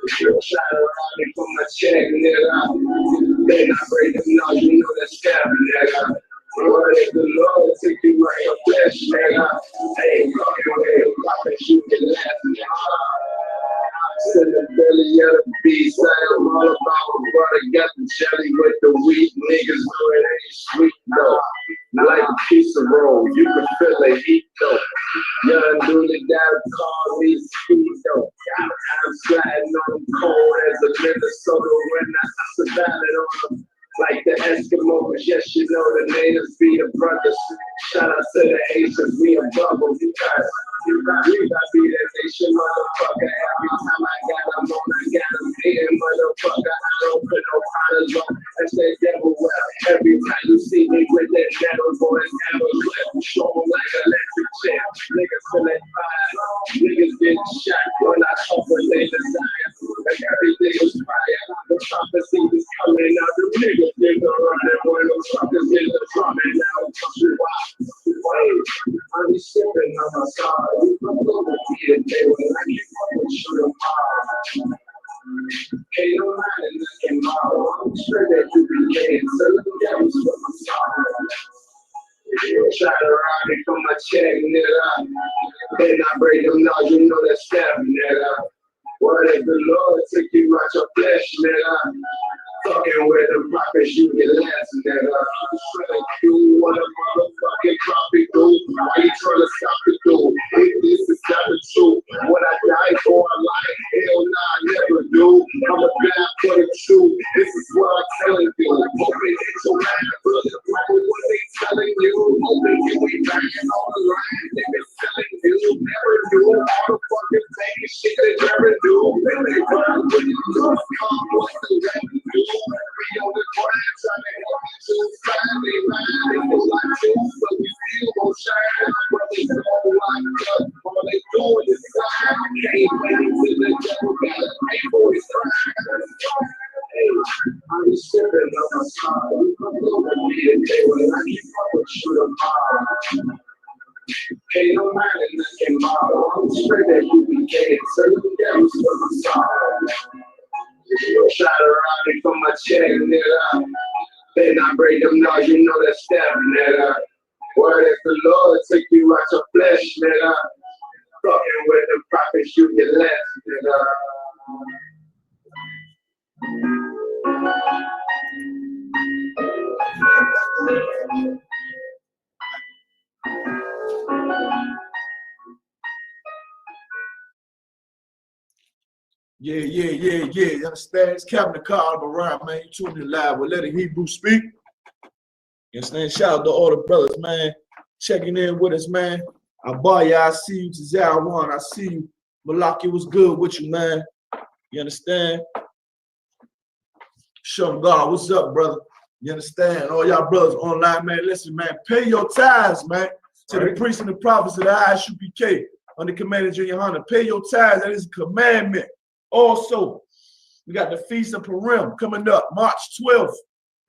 Try to ride me for my check, nigga. Then I break them now, you know that's scam, nigga. Lord, if the Lord take you right your flesh, nigga. Hey, fuck your head, pop and shoot your last, nigga. In the belly of the beast, I am all about my brother. Got the jelly with the wheat, niggas know it ain't sweet though. Like a piece of roll, you can feel the heat though. Young dude gotta call me speed though. I'm sliding on them cold as a Minnesota when I survived on them. Like the Eskimos, yes, you know the natives be the brothers. Shout out to the Asians, we a bubble, you guys. We got be that nation, motherfucker. Every time I got them on, I got them here, motherfucker. I don't put no collars on. That's that devil well. Every time you see me with that metal voice, never clip. Show them like electric chair. Niggas feeling fire. Niggas getting shot when I talk what they desire. Like everything is fire. The prophecy is coming out. The niggas think they're running when the truckers in the drum and now country wild. I be sipping on my side. I'm gonna be a day when I keep up with you tomorrow. Ain't no man in this tomorrow. I'm sure that you be getting so look at me for my side. Try to ride me for my check, nigga. Then I break them now, you know that step, nigga. What if the Lord took you out your flesh, nigga? Fucking with the prophets, you get less, nigga. You what a motherfucking copy do? Why you trying to stop the dude? If this is not the truth, would I die for a life? Hell nah, I never do. I'm a die for the truth. This is what I'm telling you. Hoping it's your man, brother. What they telling you? Hoping you ain't banging on the line. They been telling you, never do. All the fucking things shit they never do. When they run with you, come what they never do. We on the grind, trying to help you to find they mind. They feel like you, but we still gon' shine. Brothers all locked up, all they doing is crying. Can't wait till the devil got a pay for his crime. Hey, I be sipping on my side. I'm gonna be a day when I keep up with you tomorrow. Ain't no man in this tomorrow. I'm sure that you be getting so look at me for my side. Try to ride me for my check, nigga. Then I break them now, you know that step, nigga. What if the Lord took you out your flesh, nigga? Fucking with the prophets, you get less, nigga. Yeah. You understand? It's Captain Carl around, man. You tuning in live. We'll let the Hebrew speak. You understand? Shout out to all the brothers, man. Checking in with us, man. Abaya, I see you. Tizal, I see you. Malaki, was good with you, man. You understand? Shamar, what's up, brother? You understand? All y'all brothers online, man. Listen, man. Pay your tithes, man. To the priests and the prophets of the I.S.U.P.K. under Commander GEN.YAHANNA. Pay your tithes. That is a commandment. Also, we got the Feast of Purim coming up, March 12th.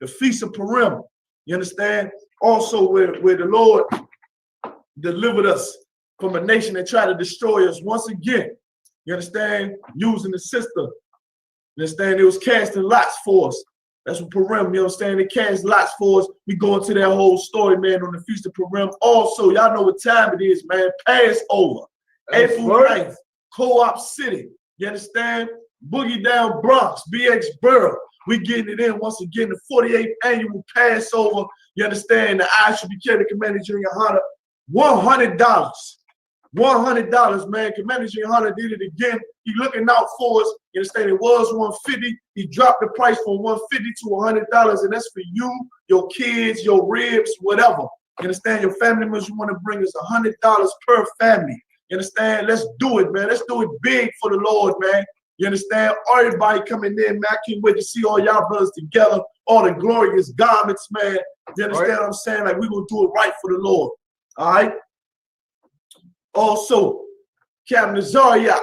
The Feast of Purim. You understand? Also, where the Lord delivered us from a nation that tried to destroy us once again. You understand? Using the system. You understand? It was casting lots for us. That's what Purim, you understand? They cast lots for us. We go into that whole story, man, on the Feast of Purim. Also, y'all know what time it is, man. Passover. April 9th, Co-op City. You understand? Boogie Down Bronx, BX Borough. We getting it in once again, the 48th annual Passover. You understand? The I.S.U.P.K, the Commander GEN.YAHANNA, $100. $100, man. Commander GEN.YAHANNA did it again. He looking out for us. You understand? It was $150. He dropped the price from $150 to $100, and that's for you, your kids, your ribs, whatever. You understand? Your family members, you want to bring us $100 per family. You understand? Let's do it, man. Let's do it big for the Lord, man. You understand? Everybody coming in, man. I can't wait to see all y'all brothers together. All the glorious garments, man. You understand what I'm saying? Like, we're going to do it right for the Lord. All right? Also, Captain Azaria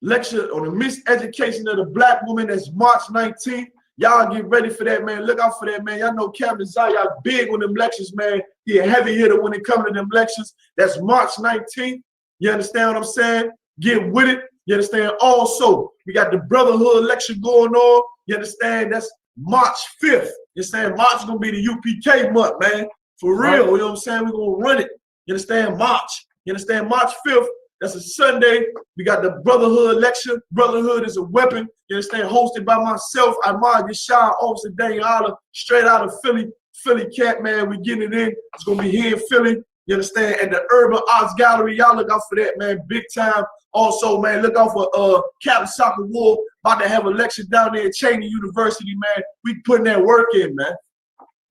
lecture on the miseducation of the black woman. That's March 19th. Y'all get ready for that, man. Look out for that, man. Y'all know Captain Zaya big on them lectures, man. He a heavy hitter when it comes to them lectures. That's March 19th. You understand what I'm saying? Get with it. You understand? Also, we got the Brotherhood lecture going on. You understand? That's March 5th. You understand? March is going to be the UPK month, man. For real. You know what I'm saying? We're going to run it. You understand? March. You understand? March 5th. That's a Sunday. We got the Brotherhood lecture. Brotherhood is a weapon. You understand? Hosted by myself, Ahmad Yashar, Officer Daniela, straight out of Philly. Philly Cat, man. We getting it in. It's going to be here in Philly. You understand? At the Urban Arts Gallery. Y'all look out for that, man. Big time. Also, man, look out for Captain Soccer Wolf. About to have a lecture down there at Cheney University, man. We putting that work in, man.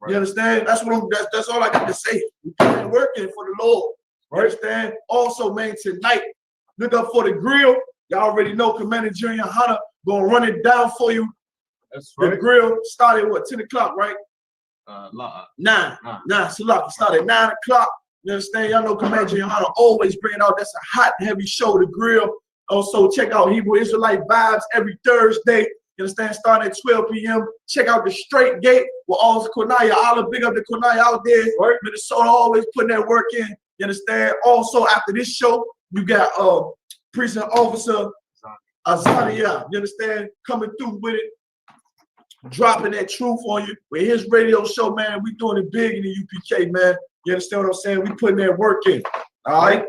You understand? That's what that's all I got to say. We putting that work in for the Lord. You understand? Also, man, tonight, look up for the grill. Y'all already know Commander GEN.YAHANNA gonna run it down for you. That's the right. grill started what, 10 o'clock, right? 9. So look, it started at 9 o'clock. You understand? Y'all know Commander GEN.YAHANNA always bring it out. That's a hot, heavy show, the grill. Also, check out Hebrew Israelite Vibes every Thursday. You understand? Starting at 12 p.m. Check out the Straight Gate with all the Konaya. All big up the Konaya out there. Minnesota always putting that work in. You understand? Also, after this show, you got Precinct Officer Azania. You understand? Coming through with it, dropping that truth on you. With his radio show, man, we doing it big in the UPK, man. You understand what I'm saying? We putting that work in. All right?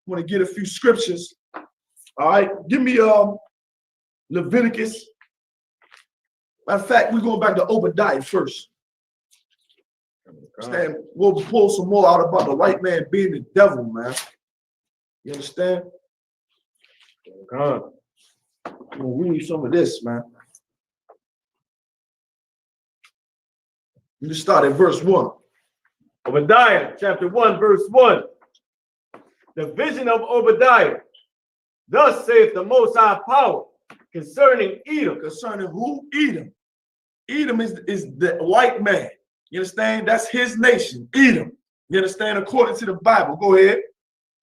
Want to get a few scriptures. All right? Give me Leviticus. Matter of fact, we're going back to Obadiah first. Understand? We'll pull some more out about the white man being the devil, man. You understand? We'll read some of this, man. You start at verse 1. Obadiah, chapter 1, verse 1. The vision of Obadiah. Thus saith the Most High Power concerning Edom. Concerning who? Edom. Edom is the white man. You understand? That's his nation, Edom. You understand? According to the Bible. Go ahead.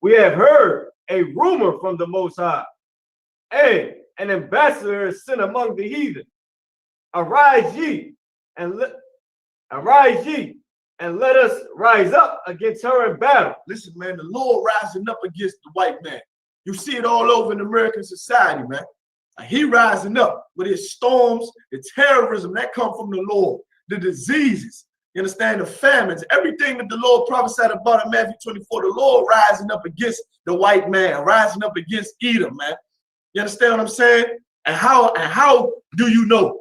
We have heard a rumor from the Most High. An ambassador is sent among the heathen. Arise ye and let us rise up against her in battle. Listen, man, the Lord rising up against the white man. You see it all over in American society, man. He rising up with his storms, the terrorism that come from the Lord, the diseases, you understand, the famines, everything that the Lord prophesied about in Matthew 24, the Lord rising up against the white man, rising up against Edom, man. You understand what I'm saying? And how do you know?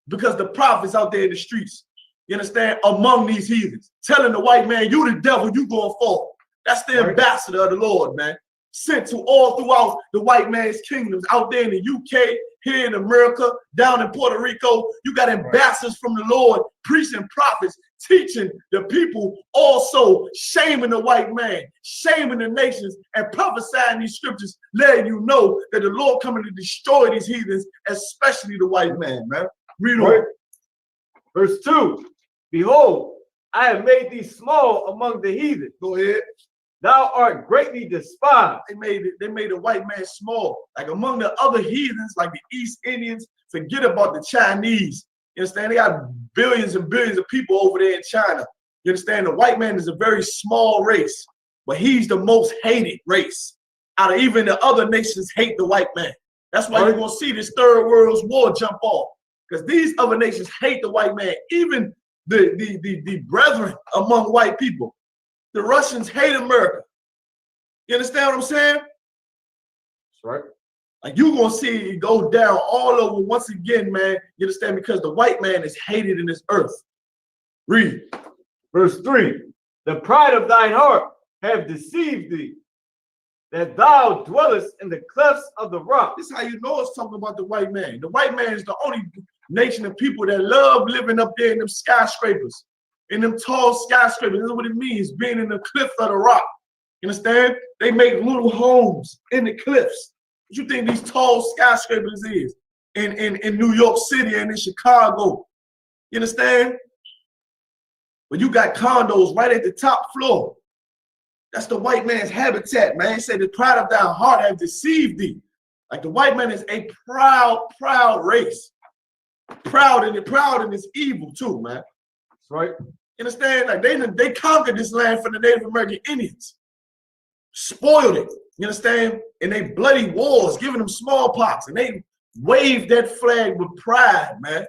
Because the prophets out there in the streets, you understand, among these heathens, telling the white man, you the devil, you going forward. That's the ambassador of the Lord, man. Sent to all throughout the white man's kingdoms, out there in the UK, here in America, down in Puerto Rico. You got ambassadors from the Lord, priests and prophets, teaching the people, also shaming the white man, shaming the nations, and prophesying these scriptures, letting you know that the Lord coming to destroy these heathens, especially the white man, man. Read on. Verse 2. Behold, I have made thee small among the heathen. Go ahead. Thou art greatly despised. They made the white man small. Like among the other heathens, like the East Indians, forget about the Chinese. You understand? They got billions and billions of people over there in China. You understand? The white man is a very small race, but he's the most hated race. Out of even the other nations hate the white man. That's why you're going to see this third world war jump off. Because these other nations hate the white man. Even the brethren among white people. The Russians hate America. You understand what I'm saying? That's right. Like you're gonna see it go down all over once again, man. You understand? Because the white man is hated in this earth. Read. Verse 3. The pride of thine heart have deceived thee, that thou dwellest in the clefts of the rock. This is how you know it's talking about the white man. The white man is the only nation of people that love living up there in them skyscrapers. In them tall skyscrapers. This is what it means, being in the cliff of the rock. You understand? They make little homes in the cliffs. What you think these tall skyscrapers is? In New York City and in Chicago. You understand? But you got condos right at the top floor. That's the white man's habitat, man. He said the pride of thy heart have deceived thee. Like the white man is a proud race. Proud in its evil too, man. That's right. You understand? Like they conquered this land from the Native American Indians. Spoiled it. You understand? In they bloody wars, giving them smallpox, and they waved that flag with pride, man.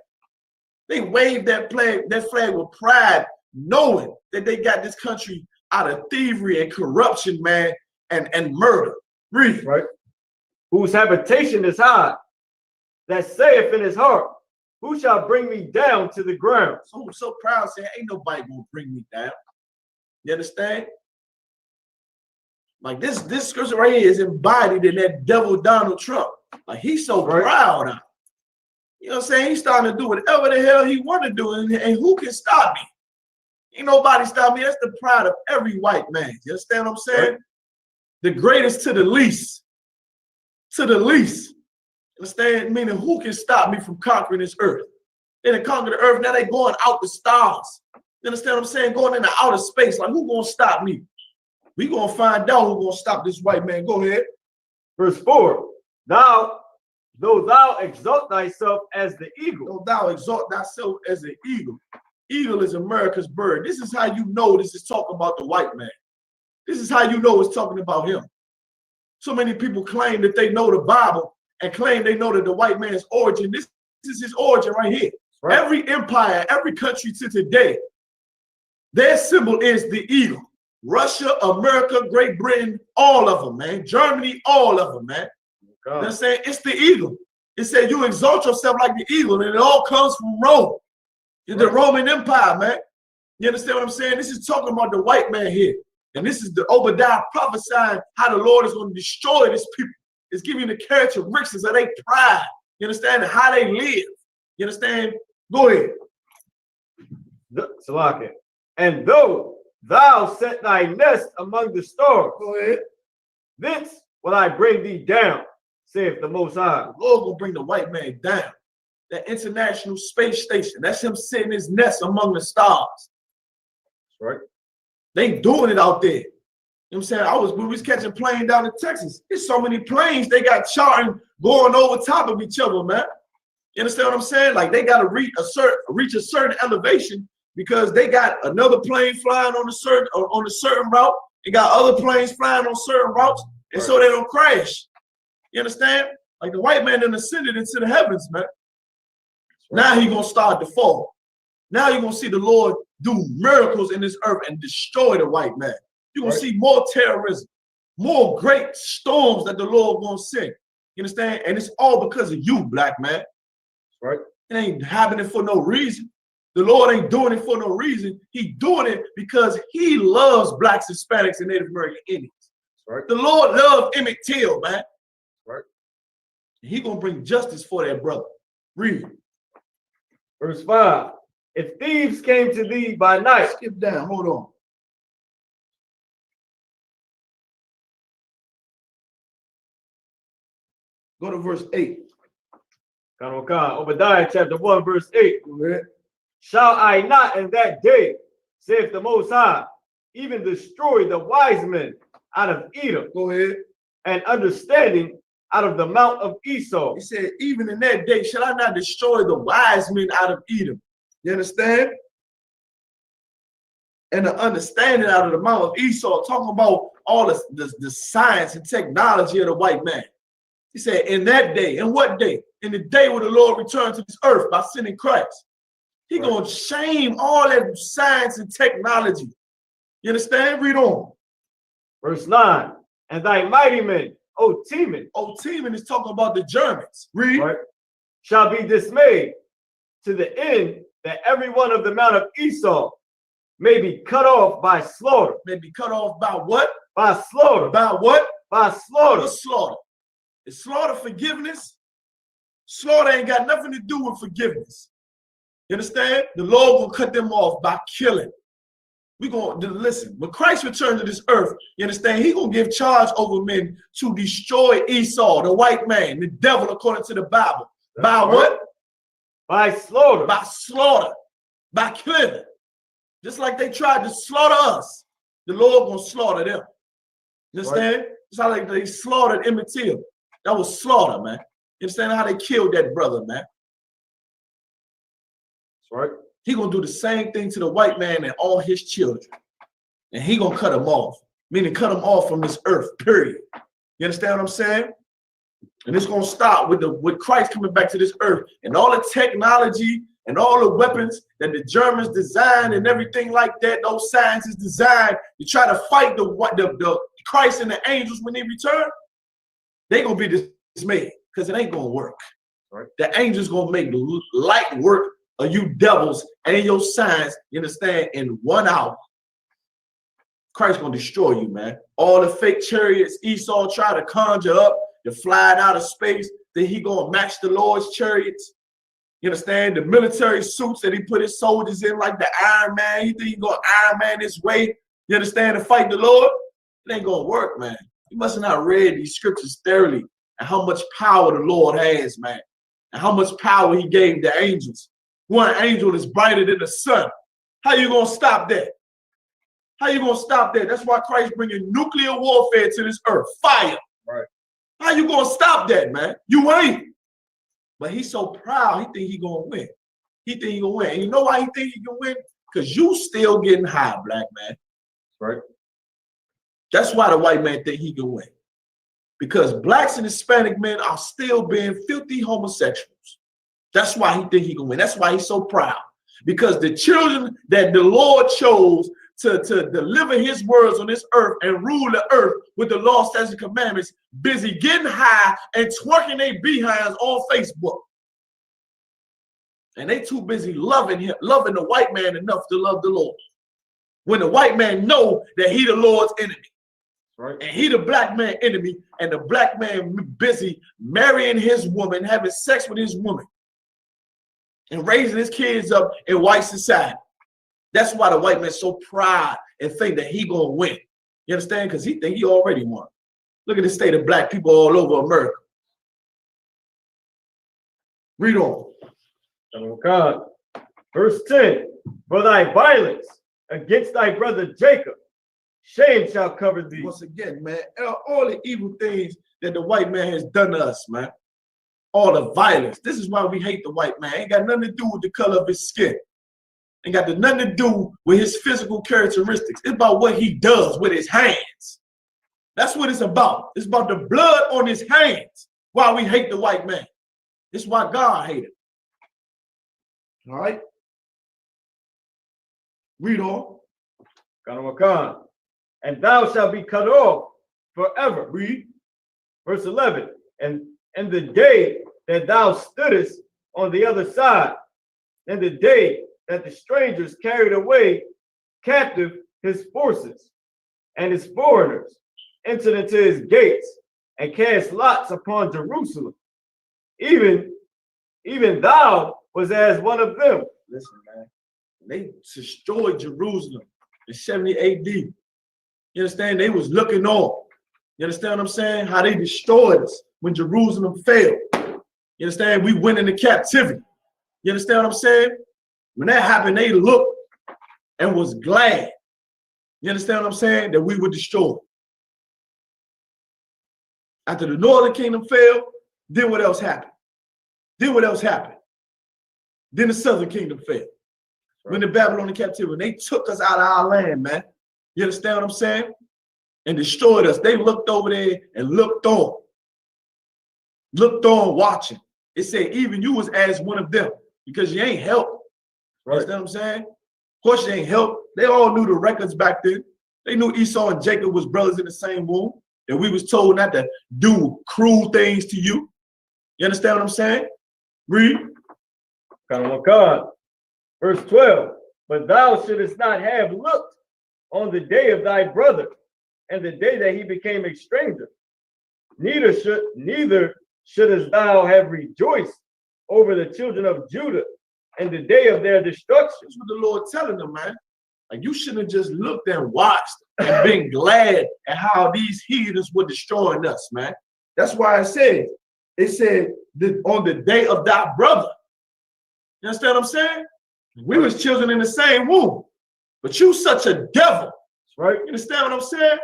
They waved that flag with pride, knowing that they got this country out of thievery and corruption, man, and murder. Read. Right. Whose habitation is high, that saith in his heart, who shall bring me down to the ground? So I'm so proud, saying, ain't nobody gonna bring me down. You understand? Like this scripture right here is embodied in that devil Donald Trump. Like he's so proud of it. You know what I'm saying? He's starting to do whatever the hell he want to do, and who can stop me? Ain't nobody stop me. That's the pride of every white man. You understand what I'm saying? Right. The greatest to the least. To the least. Understand? Meaning, who can stop me from conquering this earth? They done conquered the earth, now they going out the stars. You understand what I'm saying? Going into outer space. Like, who gonna stop me? We gonna find out who gonna stop this white man. Go ahead. Verse 4. Though thou exalt thyself as the eagle. Though thou exalt thyself as an eagle. Eagle is America's bird. This is how you know this is talking about the white man. This is how you know it's talking about him. So many people claim that they know the Bible and claim they know that the white man's origin. This is his origin right here. Right. Every empire, every country to today, their symbol is the eagle. Russia, America, Great Britain, all of them, man. Germany, all of them, man. They're saying it's the eagle. It said you exalt yourself like the eagle, and it all comes from Rome. It's the Roman Empire, man. You understand what I'm saying? This is talking about the white man here. And this is the Obadiah prophesying how the Lord is going to destroy this people. It's giving the characteristics of their pride. You understand? And how they live. You understand? Go ahead. Salaki. And though thou set thy nest among the stars, go ahead. Thence will I bring thee down, saith the Most High. The Lord will bring the white man down. That International Space Station. That's him sitting his nest among the stars. That's right. They doing it out there. You know what I'm saying? We was catching plane down in Texas. There's so many planes they got charting going over top of each other, man. You understand what I'm saying? Like they got to reach a certain elevation because they got another plane flying on a certain route. They got other planes flying on certain routes, and so they don't crash. You understand? Like the white man then ascended into the heavens, man. Now he gonna start to fall. Now you're gonna see the Lord do miracles in this earth and destroy the white man. You're gonna see more terrorism, more great storms that the Lord gonna send. You understand? And it's all because of you, black man. Right? It ain't happening for no reason. The Lord ain't doing it for no reason. He doing it because he loves blacks, Hispanics, and Native American Indians. Right. The Lord loved Emmett Till, man. Right. He gonna bring justice for that brother. Read. Verse 5. If thieves came to thee by night. Skip down, hold on. Go to verse 8. Obadiah chapter 1, verse 8. Shall I not in that day, saith the Most High, even destroy the wise men out of Edom? Go ahead. And understanding out of the mount of Esau. He said, even in that day, shall I not destroy the wise men out of Edom? You understand? And the understanding out of the mount of Esau, talking about all the science and technology of the white man. He said, in that day, in what day? In the day when the Lord returned to this earth by sending Christ. He gonna shame all that science and technology. You understand? Read on. Verse 9. And thy mighty men, O Teman. O Teman is talking about the Germans. Read. Right. Shall be dismayed to the end that every one of the mount of Esau may be cut off by slaughter. May be cut off by what? By slaughter. By what? By slaughter. What slaughter? Is slaughter forgiveness? Slaughter ain't got nothing to do with forgiveness. You understand? The Lord will cut them off by killing. We're going to listen. When Christ returned to this earth, you understand, he going to give charge over men to destroy Esau, the white man, the devil, according to the Bible. By what? By slaughter. By slaughter. By killing. Just like they tried to slaughter us, the Lord going to slaughter them. You understand? It's not like they slaughtered Emmett Till. That was slaughter, man. You understand how they killed that brother, man? That's right. He gonna do the same thing to the white man and all his children. And he gonna cut them off, meaning cut them off from this earth, period. You understand what I'm saying? And it's gonna start with Christ coming back to this earth and all the technology and all the weapons that the Germans designed and everything like that. Those scientists designed to try to fight the Christ and the angels when they return. They gonna be dismayed because it ain't gonna work. Right? The angels gonna make light work of you devils and your signs. You understand? In 1 hour. Christ gonna destroy you, man. All the fake chariots Esau tried to conjure up to fly out of space, then he gonna match the Lord's chariots. You understand? The military suits that he put his soldiers in, like the Iron Man. You think he gonna Iron Man this way? You understand? To fight the Lord? It ain't gonna work, man. You must have not read these scriptures thoroughly and how much power the Lord has, man, and how much power he gave the angels. One angel is brighter than the sun. How you gonna stop that? How you gonna stop that? That's why Christ bringing nuclear warfare to this earth. Fire. Right. How you gonna stop that, man? You ain't. But he's so proud, he think he gonna win. He think he gonna win. And you know why he think he can win? Because you still getting high, black man. Right. That's why the white man think he can win. Because blacks and Hispanic men are still being filthy homosexuals. That's why he think he can win. That's why he's so proud. Because the children that the Lord chose to deliver his words on this earth and rule the earth with the law, statutes, and commandments, busy getting high and twerking their behinds on Facebook. And they too busy loving him, loving the white man enough to love the Lord. When the white man know that he the Lord's enemy. Right. And he the black man enemy, and the black man busy marrying his woman, having sex with his woman, and raising his kids up in white society. That's why the white man's so proud and think that he gonna win. You understand? Because he think he already won. Look at the state of black people all over America. Read on. God. Verse 10. For thy violence against thy brother Jacob, shame shall cover thee. Once again, man, all the evil things that the white man has done to us, man. All the violence. This is why we hate the white man. Ain't got nothing to do with the color of his skin. Ain't got nothing to do with his physical characteristics. It's about what he does with his hands. That's what it's about. It's about the blood on his hands. Why we hate the white man. It's why God hated him. All right? Read on. And thou shalt be cut off forever. Read. Verse 11. And the day that thou stoodest on the other side, and the day that the strangers carried away captive his forces, and his foreigners entered into his gates, and cast lots upon Jerusalem. Even thou was as one of them. Listen, man. They destroyed Jerusalem in 70 AD. You understand? They was looking on. You understand what I'm saying? How they destroyed us when Jerusalem fell. You understand? We went into captivity. You understand what I'm saying? When that happened, they looked and was glad. You understand what I'm saying? That we were destroyed. After the northern kingdom fell, then what else happened? Then what else happened? Then the southern kingdom fell. When the Babylonian captivity, when they took us out of our land, man. You understand what I'm saying? And destroyed us. They looked over there and looked on. Looked on watching. It said, even you was as one of them because you ain't helped. Right. You understand what I'm saying? Of course you ain't helped. They all knew the records back then. They knew Esau and Jacob was brothers in the same womb. And we was told not to do cruel things to you. You understand what I'm saying? Read. Verse 12. But thou shouldest not have looked on the day of thy brother, and the day that he became a stranger. Neither shouldest thou have rejoiced over the children of Judah and the day of their destruction. That's what the Lord telling them, man. Like you shouldn't have just looked and watched and been glad at how these heathens were destroying us, man. That's why it said that on the day of thy brother. You understand what I'm saying? We was children in the same womb, but you such a devil. Right? You understand what I'm saying?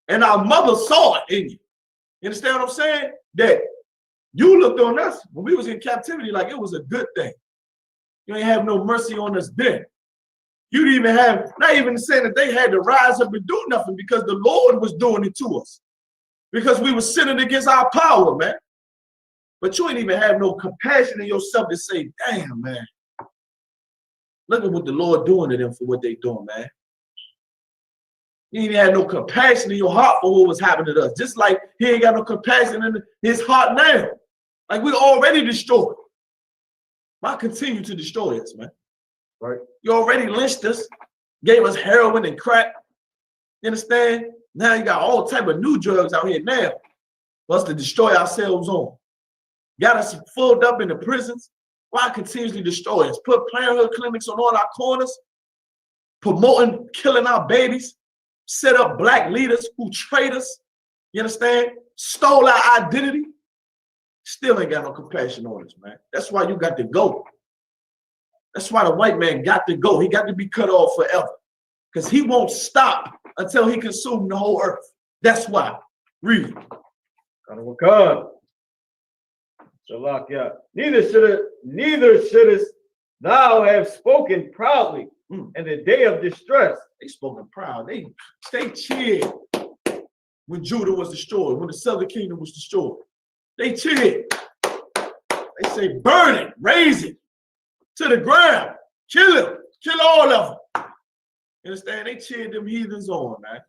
And our mother saw it in you. You understand what I'm saying? That you looked on us when we was in captivity like it was a good thing. You ain't have no mercy on us then. You didn't even have, not even saying that they had to rise up and do nothing because the Lord was doing it to us. Because we were sinning against our power, man. But you ain't even have no compassion in yourself to say, damn, man. Look at what the Lord doing to them for what they doing, man. You ain't even had no compassion in your heart for what was happening to us. Just like he ain't got no compassion in his heart now. Like we already destroyed. Why continue to destroy us, man? Right? You already lynched us, gave us heroin and crack. You understand? Now you got all type of new drugs out here now for us to destroy ourselves on. Got us filled up in the prisons. Why continuously destroy us? Put parenthood clinics on all our corners, promoting killing our babies, set up black leaders who trade us. You understand? Stole our identity. Still ain't got no compassion on us, man. That's why you got to go. That's why the white man got to go. He got to be cut off forever. Because he won't stop until he consumes the whole earth. That's why. Read. Shalak, neither shouldest thou have spoken proudly in the day of distress. They spoken proud. They cheered when Judah was destroyed, when the southern kingdom was destroyed. They cheered. They say, burn it, raise it to the ground, kill him, kill all of them. You understand? They cheered them heathens on, man.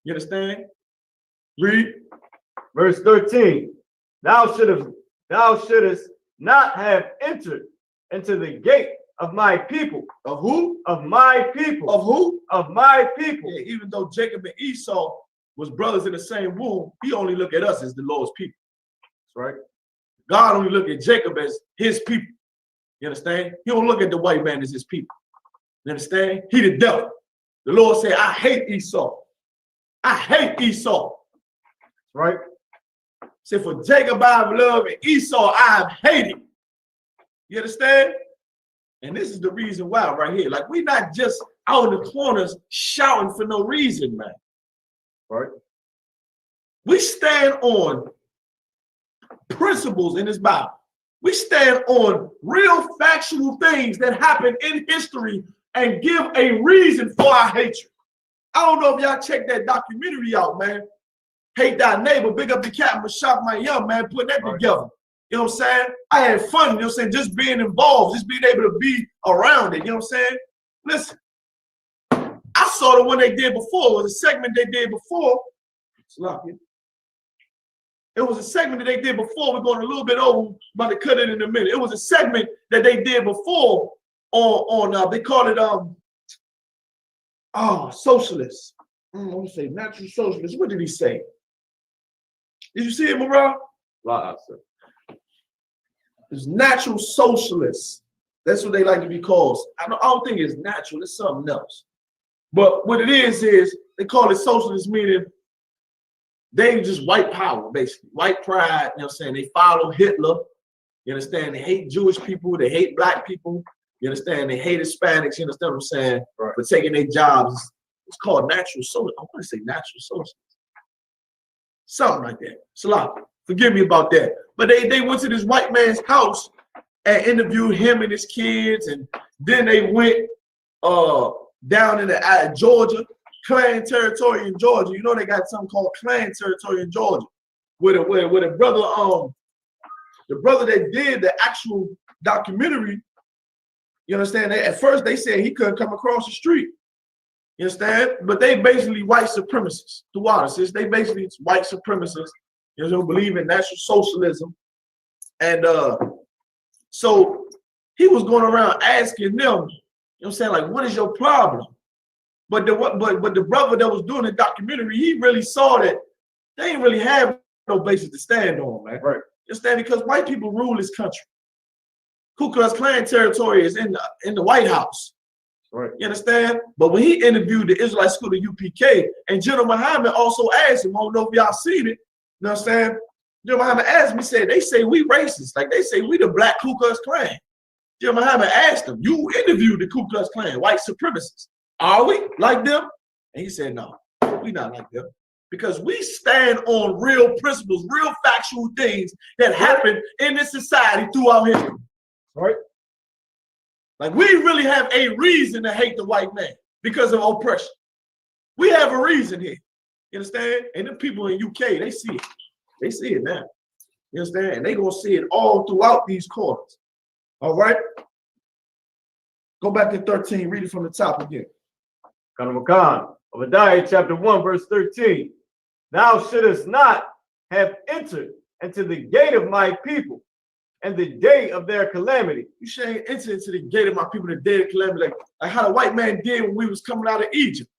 You understand? Read. Verse 13. Thou shouldest not have entered into the gate of my people. Of who? Of my people. Of who? Of my people. Yeah, even though Jacob and Esau was brothers in the same womb, he only looked at us as the Lord's people. That's right. God only looked at Jacob as his people. You understand? He don't look at the white man as his people. You understand? He the devil. The Lord said, I hate Esau. I hate Esau. Right? Say, for Jacob I have loved and Esau I have hated. You understand? And this is the reason why right here. Like, we're not just out in the corners shouting for no reason, man. Right? We stand on principles in this Bible. We stand on real factual things that happen in history and give a reason for our hatred. I don't know if y'all check that documentary out, man. Hate Thy Neighbor, big up the captain, but shot my young man, putting that together. You know what I'm saying? I had fun, you know what I'm saying? Just being involved, just being able to be around it, you know what I'm saying? Listen, I saw the one they did before, it was a segment they did before. It was a segment that they did before. We're going a little bit over, about to cut it in a minute. It was a segment that they did before on they call it socialists. I want to say natural socialists. What did he say? Did you see it, Morale? It's natural socialists. That's what they like to be called. I don't think it's natural. It's something else. But what it is they call it socialist, meaning they just white power, basically. White pride, you know what I'm saying? They follow Hitler. You understand? They hate Jewish people. They hate black people. You understand? They hate Hispanics. You understand what I'm saying? Right. For taking their jobs. It's called natural social. I want to say natural socialism. Something like that. Salah, forgive me about that. But they went to this white man's house and interviewed him and his kids. And then they went down into Georgia. Clan territory in Georgia. You know they got something called clan territory in Georgia. Where the brother that did the actual documentary, you understand? At first they said he couldn't come across the street. You understand? But they basically white supremacists throughout us. They basically white supremacists, you know, believe in national socialism. And so he was going around asking them, you know what I'm saying, like, what is your problem? But the brother that was doing the documentary, he really saw that they didn't really have no basis to stand on, man. Right. You understand? Because white people rule this country. Ku Klux Klan territory is in the White House. Right. You understand? But when he interviewed the Israelite school, the UPK, and General Muhammad also asked him, I don't know if y'all seen it, you know what I'm saying? General Muhammad asked me, said, they say we racist. Like they say we the black Ku Klux Klan. General Muhammad asked him, you interviewed the Ku Klux Klan, white supremacists. Are we like them? And he said, no, we not like them. because we stand on real principles, real factual things that happen in this society throughout history. Right? Like we really have a reason to hate the white man because of oppression. We have a reason here. You understand? And the people in UK, they see it. They see it now. You understand? And they're going to see it all throughout these corners. All right? Go back to 13. Read it from the top again. Obadiah chapter 1, verse 13. Thou shouldest not have entered into the gate of my people and the day of their calamity. You shouldn't enter into the gate of my people, the day of calamity, like how the white man did when we was coming out of Egypt.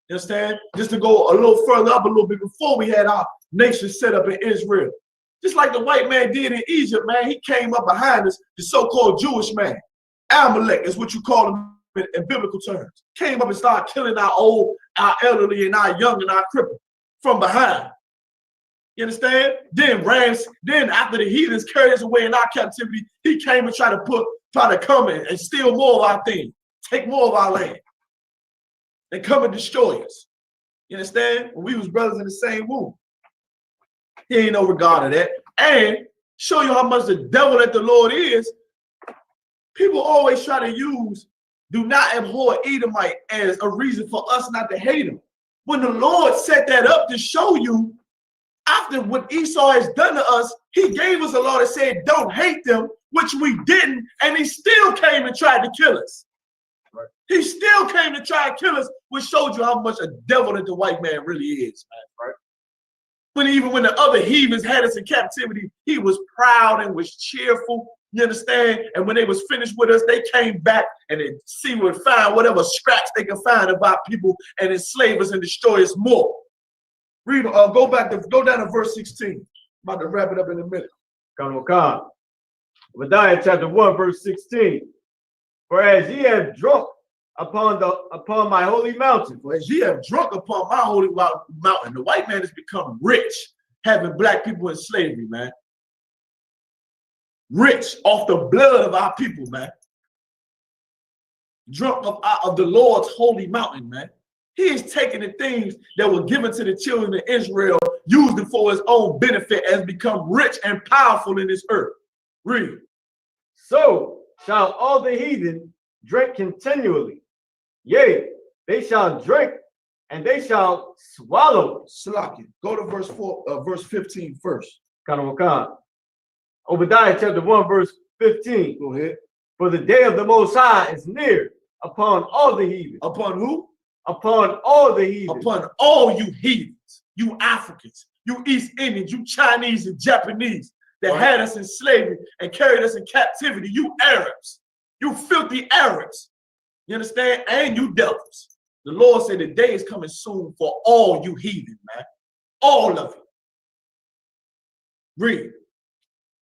You understand? Just to go a little further up a little bit before we had our nation set up in Israel. Just like the white man did in Egypt, man, he came up behind us, the so-called Jewish man. Amalek is what you call him in biblical terms. Came up and started killing our old, our elderly, and our young, and our crippled from behind. You understand? Then after the heathens carried us away in our captivity, he came and tried to come in and steal more of our things, take more of our land, and come and destroy us. You understand? When we was brothers in the same womb. He ain't no regard of that. And show you how much the devil that the Lord is. People always try to use do not abhor Edomite as a reason for us not to hate him. When the Lord set that up to show you, after what Esau has done to us, he gave us a law that said don't hate them, which we didn't, and he still came and tried to kill us. Right. He still came to try and kill us, which showed you how much a devil that the white man really is, man. Right? Even when the other heathens had us in captivity, he was proud and was cheerful. You understand? And when they was finished with us, they came back and they would find whatever scraps they could find of our people and enslave us and destroy us more. Read, go down to verse 16. I'm about to wrap it up in a minute. Obadiah chapter 1, verse 16. For as ye have drunk upon my holy mountain. For as ye have drunk upon my holy mountain, the white man has become rich, having black people in slavery, man. Rich off the blood of our people, man. Drunk of the Lord's holy mountain, man. He is taking the things that were given to the children of Israel, used them for his own benefit, and become rich and powerful in this earth. Read. So shall all the heathen drink continually. Yea, they shall drink and they shall swallow. Slaki. Go to verse 15 first. Obadiah chapter 1, verse 15. Go ahead. For the day of the Most High is near upon all the heathen. Upon who? Upon all the heathen. Upon all you heathens, you Africans, you East Indians, you Chinese and Japanese that had us in slavery and carried us in captivity, you Arabs, you filthy Arabs. You understand? And you devils. The Lord said the day is coming soon for all you heathen, man. All of you. Read.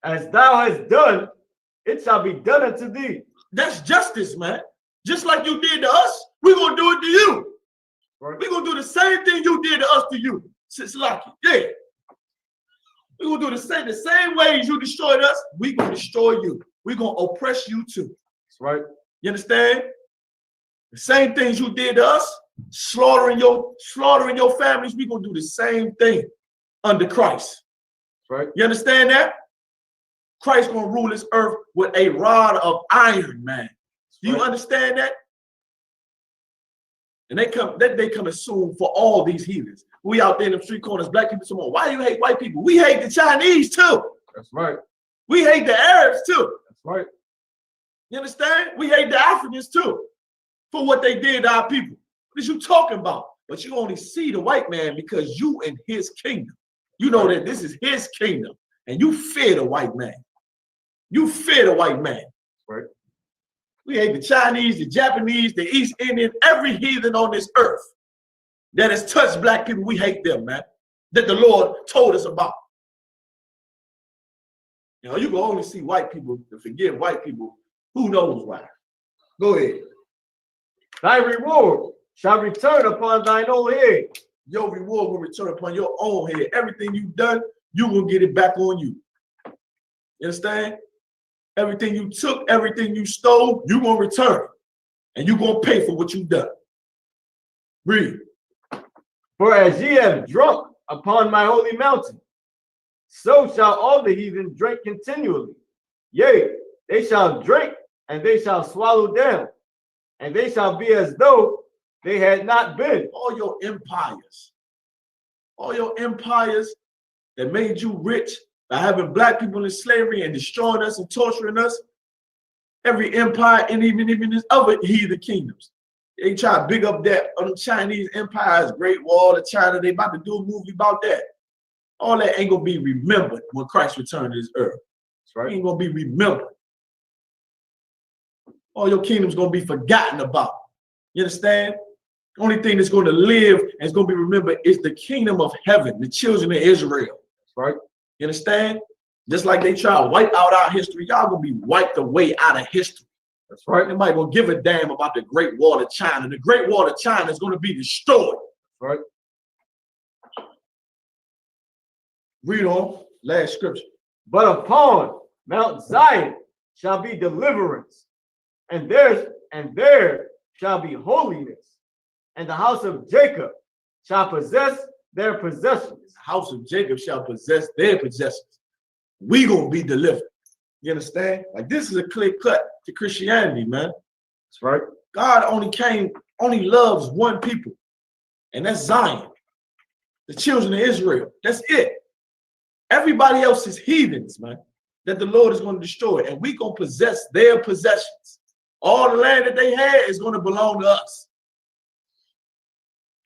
As thou hast done, it shall be done unto thee. That's justice, man. Just like you did to us, we're going to do it to you. Right. We're going to do the same thing you did to us to you. Sislaki. Yeah. We're going to do the same ways you destroyed us, we're going to destroy you. We're going to oppress you too. That's right. You understand? The same things you did to us, slaughtering your families, we're going to do the same thing under Christ. That's right. You understand that? Christ going to rule this earth with a rod of iron, man. Do you understand that? And they coming soon for all these heathens. We out there in the street corners, black people, someone, why do you hate white people? We hate the Chinese too. That's right. We hate the Arabs too. That's right. You understand? We hate the Africans too for what they did to our people. What are you talking about? But you only see the white man because you in his kingdom. You know that this is his kingdom and you fear the white man. You fear the white man. Right. We hate the Chinese, the Japanese, the East Indian, every heathen on this earth that has touched black people. We hate them, man. That the Lord told us about. You know, you can only see white people to forgive white people. Who knows why? Go ahead. Thy reward shall return upon thine own head. Your reward will return upon your own head. Everything you've done, you will get it back on you. You understand? Everything you took, everything you stole, you're going to return. And you're going to pay for what you've done. Read. For as ye have drunk upon my holy mountain. So shall all the heathen drink continually. Yea, they shall drink, and they shall swallow down, and they shall be as though they had not been. All your empires that made you rich by having black people in slavery and destroying us and torturing us, every empire, and even this other heathen kingdoms, they try to big up that on the Chinese empires, Great Wall of China. They about to do a movie about that. All that ain't gonna be remembered when Christ returns to this earth. That's right. It ain't gonna be remembered. All your kingdom's gonna be forgotten about. You understand? The only thing that's gonna live and is gonna be remembered is the kingdom of heaven, the children of Israel. That's right. You understand? Just like they try to wipe out our history, y'all gonna be wiped away out of history. That's right. Nobody gonna give a damn about the Great Wall of China. The Great Wall of China is gonna be destroyed. Right. Read on, last scripture. But upon Mount Zion shall be deliverance, and there shall be holiness, and the house of Jacob shall possess their possessions. The house of Jacob shall possess their possessions. We gonna be delivered. You understand? Like, this is a clear cut to Christianity, man. That's right. God only loves one people, and that's Zion, the children of Israel. That's it. Everybody else is heathens, man, that the Lord is going to destroy, and we gonna possess their possessions. All the land that they had is going to belong to us.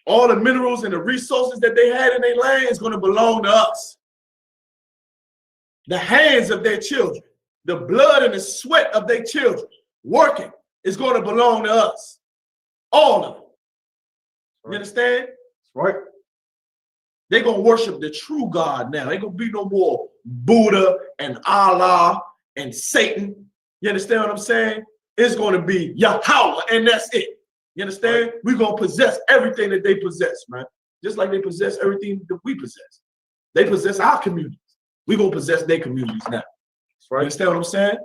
All the minerals and the resources that they had in their land is going to belong to us. The hands of their children, the blood and the sweat of their children working is going to belong to us. All of them. You understand? That's right. They're going to worship the true God now. Ain't going to be no more Buddha and Allah and Satan. You understand what I'm saying? It's going to be Yahawah, and that's it. You understand? Right. We're going to possess everything that they possess, man. Just like they possess everything that we possess. They possess our communities. We're going to possess their communities now. Right. You understand what I'm saying?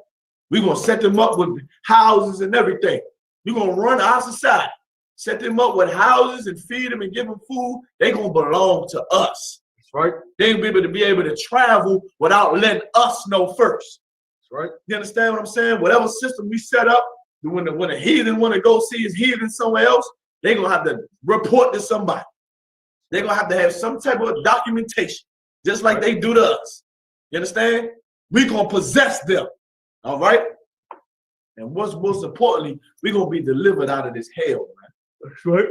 We're going to set them up with houses and everything. We're going to run our society. Set them up with houses and feed them and give them food. They're going to belong to us. That's right. They'll be able to travel without letting us know first. That's right. You understand what I'm saying? Whatever system we set up, when a heathen want to go see his heathen somewhere else, they're going to have to report to somebody. They're going to have some type of documentation, just like they do to us. You understand? We're going to possess them. All right? And what's most importantly, we're going to be delivered out of this hell, man. That's right.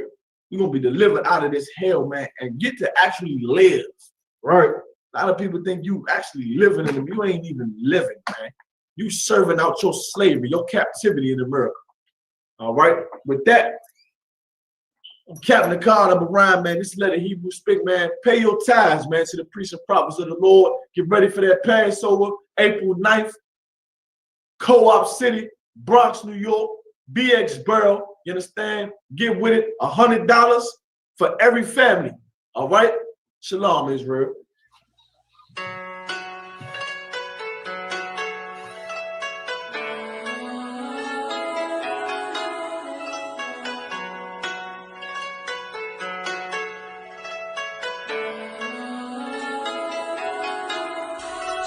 We're going to be delivered out of this hell, man, and get to actually live. Right. A lot of people think you actually living in them. You ain't even living, man. You serving out your slavery, your captivity in America. All right. With that, I'm Captain Card of Rhyme, man. This is Let the Hebrew Speak, man. Pay your tithes, man, to the priests and prophets of the Lord. Get ready for that Passover, April 9th. Co-op City, Bronx, New York, BX Borough. You understand? Get with it. $100 for every family. All right? Shalom, Israel.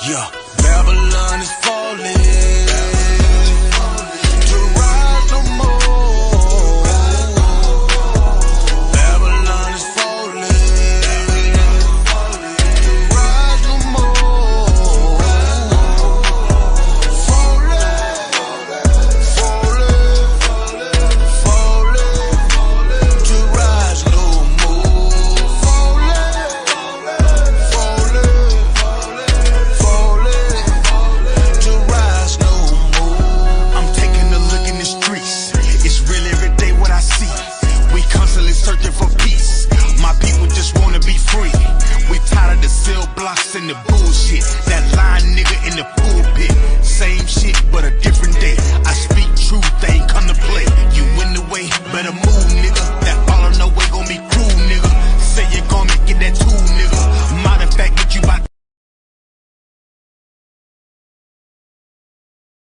Yeah, Babylon is falling.